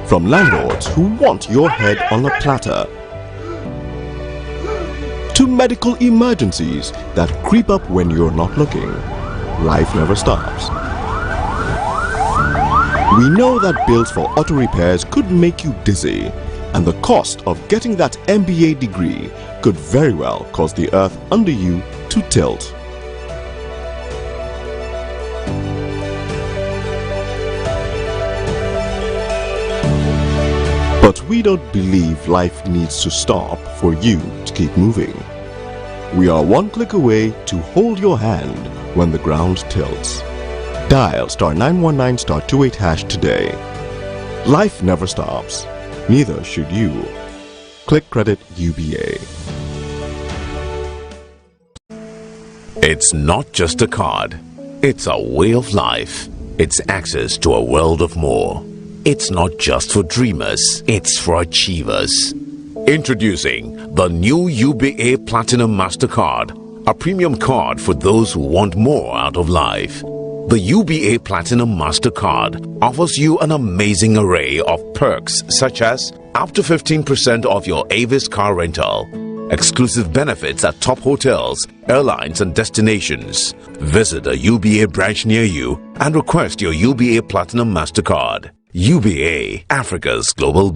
From landlords who want your head on a platter, to medical emergencies that creep up when you're not looking, life never stops. We know that bills for auto repairs could make you dizzy, and the cost of getting that MBA degree could very well cause the earth under you to tilt. But we don't believe life needs to stop for you to keep moving. We are one click away to hold your hand when the ground tilts. Dial *919 *28# today. Life never stops. Neither should you. Click Credit UBA. It's not just a card. It's a way of life. It's access to a world of more. It's not just for dreamers. It's for achievers. Introducing the new UBA Platinum MasterCard, a premium card for those who want more out of life. The UBA Platinum MasterCard offers you an amazing array of perks such as up to 15% off your Avis car rental, exclusive benefits at top hotels, airlines and destinations. Visit a UBA branch near you and request your UBA Platinum MasterCard. UBA, Africa's global